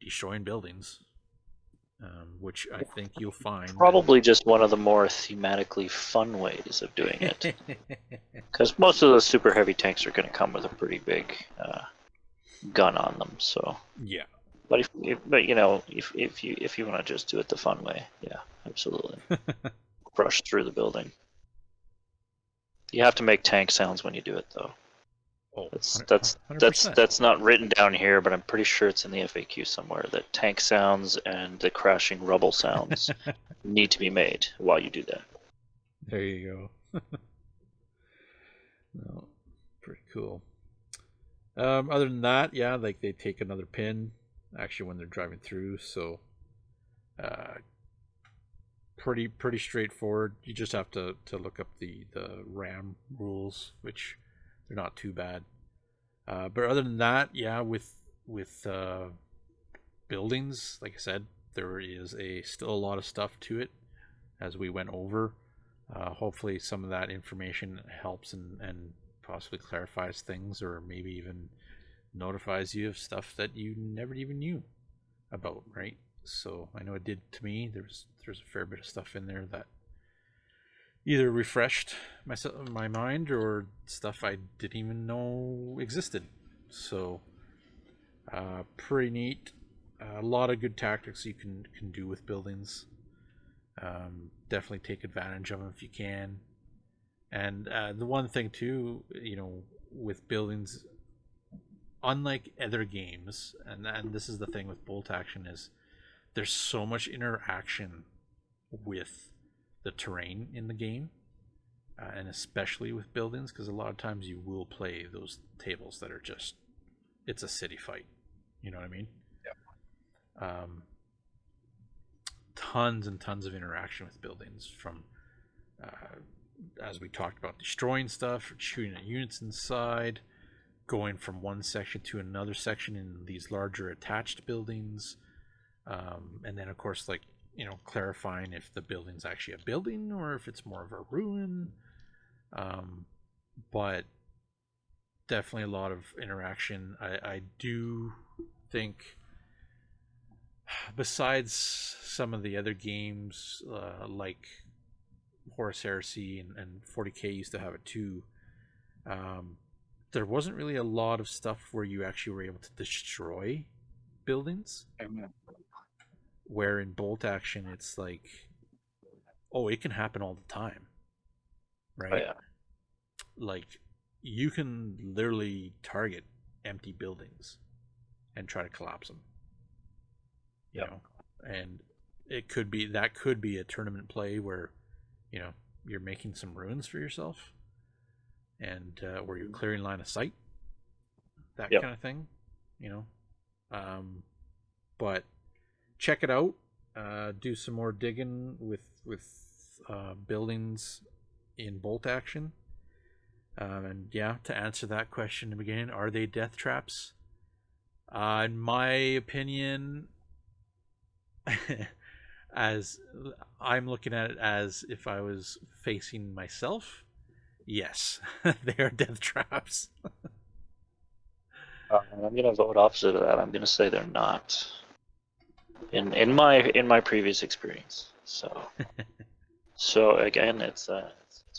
destroying buildings, which I think you'll find probably just one of the more thematically fun ways of doing it, because most of those super heavy tanks are going to come with a pretty big gun on them. So yeah. But but you know, if you want to just do it the fun way, yeah, absolutely. Crush through the building. You have to make tank sounds when you do it, though. Oh, that's not written down here, but I'm pretty sure it's in the FAQ somewhere that tank sounds and the crashing rubble sounds need to be made while you do that. There you go. No, pretty cool. Other than that, yeah, like they take another pin actually when they're driving through, so pretty straightforward. You just have to look up the RAM rules, which they're not too bad. But other than that, yeah, with buildings, like I said, there is still a lot of stuff to it as we went over. Hopefully some of that information helps and possibly clarifies things, or maybe even notifies you of stuff that you never even knew about, right? So I know it did to me. There's a fair bit of stuff in there that either refreshed my mind or stuff I didn't even know existed. So pretty neat. A lot of good tactics you can do with buildings. Definitely take advantage of them if you can. And the one thing too, you know, with buildings, unlike other games, and this is the thing with bolt action, is there's so much interaction with the terrain in the game, and especially with buildings, because a lot of times you will play those tables that are just, it's a city fight, you know what I mean? Yeah. Tons and tons of interaction with buildings, from as we talked about, destroying stuff, shooting at units inside, going from one section to another section in these larger attached buildings, and then of course, like, you know, clarifying if the building's actually a building or if it's more of a ruin. But definitely a lot of interaction. I do think, besides some of the other games, like Horus Heresy and 40k used to have it too. There wasn't really a lot of stuff where you actually were able to destroy buildings. Where in bolt action, it's like, oh, it can happen all the time, right? Oh, yeah. Like, you can literally target empty buildings and try to collapse them. You know, and it could be a tournament play where, you know, you're making some ruins for yourself, and where you're clearing line of sight, that kind of thing, you know. But check it out. Do some more digging with buildings in bolt action. And yeah, to answer that question in the beginning, are they death traps? In my opinion, as I'm looking at it as if I was facing myself, yes, they are death traps. I'm gonna vote opposite of that. I'm gonna say they're not. In my previous experience, so again, it's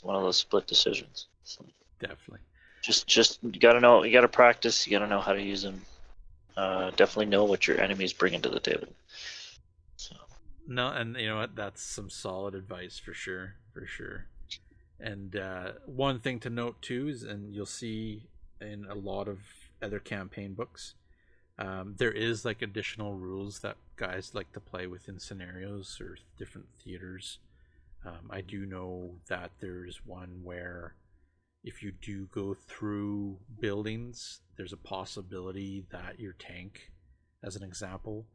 one of those split decisions. So Definitely. just you gotta know, you gotta practice, you gotta know how to use them. Definitely know what your enemies bring into the table. So. No, and you know what? That's some solid advice for sure, And one thing to note too is, and you'll see in a lot of other campaign books, there is like additional rules that guys like to play within scenarios or different theaters. I do know that there's one where if you do go through buildings, there's a possibility that your tank, as an example,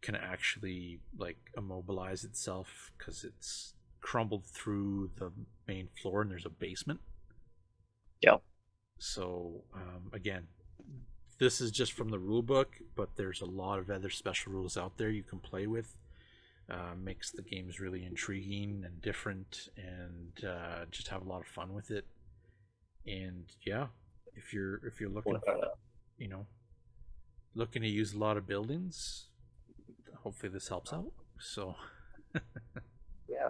can actually like immobilize itself because it's crumbled through the main floor and there's a basement. Yeah. So again, this is just from the rule book, but there's a lot of other special rules out there you can play with. Makes the games really intriguing and different, and just have a lot of fun with it. And yeah, if you're looking, you know, looking to use a lot of buildings, hopefully this helps out. So yeah,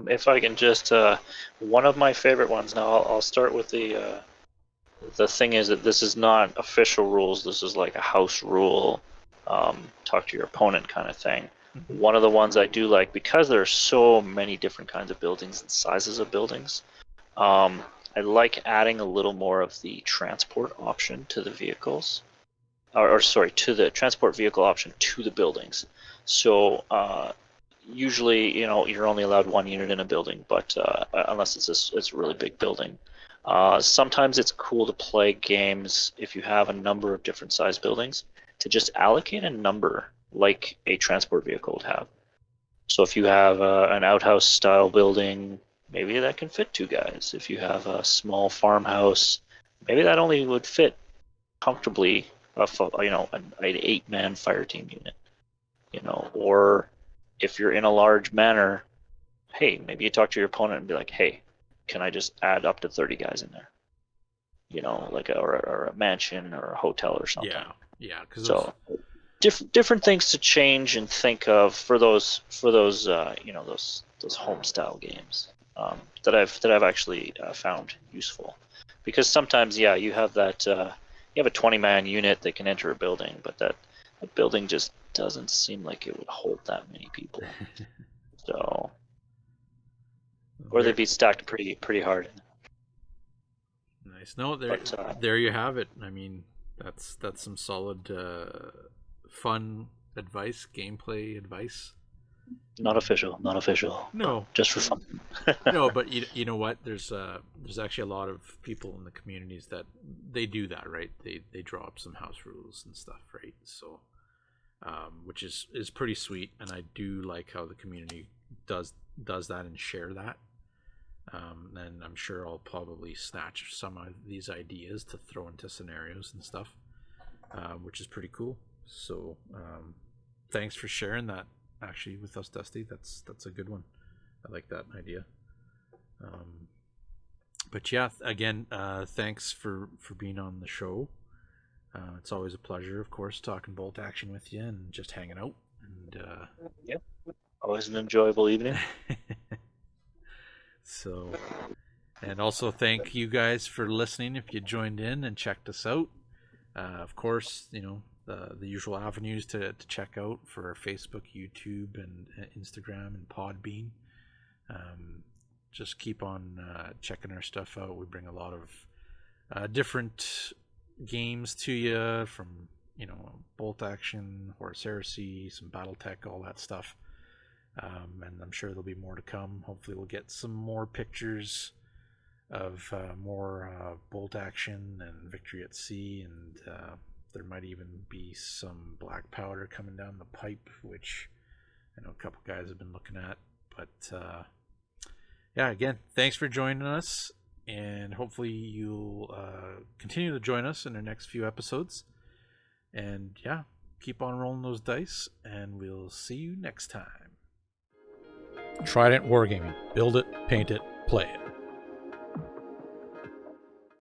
if I can just one of my favorite ones. Now I'll start with the thing is that this is not official rules. This is like a house rule, talk to your opponent kind of thing. One of the ones I do like, because there are so many different kinds of buildings and sizes of buildings, I like adding a little more of the transport option to the vehicles, or sorry, to the transport vehicle option to the buildings. So usually, you know, you're only allowed one unit in a building, but unless it's a really big building. Sometimes it's cool to play games if you have a number of different size buildings to just allocate a number like a transport vehicle would have. So if you have an outhouse style building, maybe that can fit 2 guys. If you have a small farmhouse, maybe that only would fit comfortably, you know, an 8-man fire team unit. You know, or if you're in a large manor, hey, maybe you talk to your opponent and be like, hey, can I just add up to 30 guys in there? You know, like or a mansion or a hotel or something. Yeah. So different things to change and think of for those you know, those home style games that I've actually found useful, because sometimes you have that you have a 20-man unit that can enter a building, but that building just doesn't seem like it would hold that many people. So, or they'd be stacked pretty hard. Nice. No, there you have it. I mean, that's some solid, fun advice, gameplay advice. Not official. No, just for fun. No, but you know what? There's actually a lot of people in the communities that they do that, right? They draw up some house rules and stuff, right? So, which is pretty sweet, and I do like how the community does that and share that. And I'm sure I'll probably snatch some of these ideas to throw into scenarios and stuff, which is pretty cool. So, thanks for sharing that actually with us, Dusty. That's a good one. I like that idea. But yeah, again, thanks for being on the show. It's always a pleasure, of course, talking bolt action with you and just hanging out. And yeah, always an enjoyable evening. So, and also thank you guys for listening if you joined in and checked us out. Of course, the usual avenues to check out for Facebook, YouTube, and Instagram, and Podbean. Just keep on checking our stuff out. We bring a lot of different games to you, from bolt action, horse heresy, some BattleTech, all that stuff. And I'm sure there'll be more to come. Hopefully we'll get some more pictures of more bolt action and Victory at Sea, and there might even be some black powder coming down the pipe, which I know a couple guys have been looking at. But yeah, again, thanks for joining us, and hopefully you'll continue to join us in our next few episodes. And yeah, keep on rolling those dice, and we'll see you next time. Trident Wargaming. Build it, paint it, play it.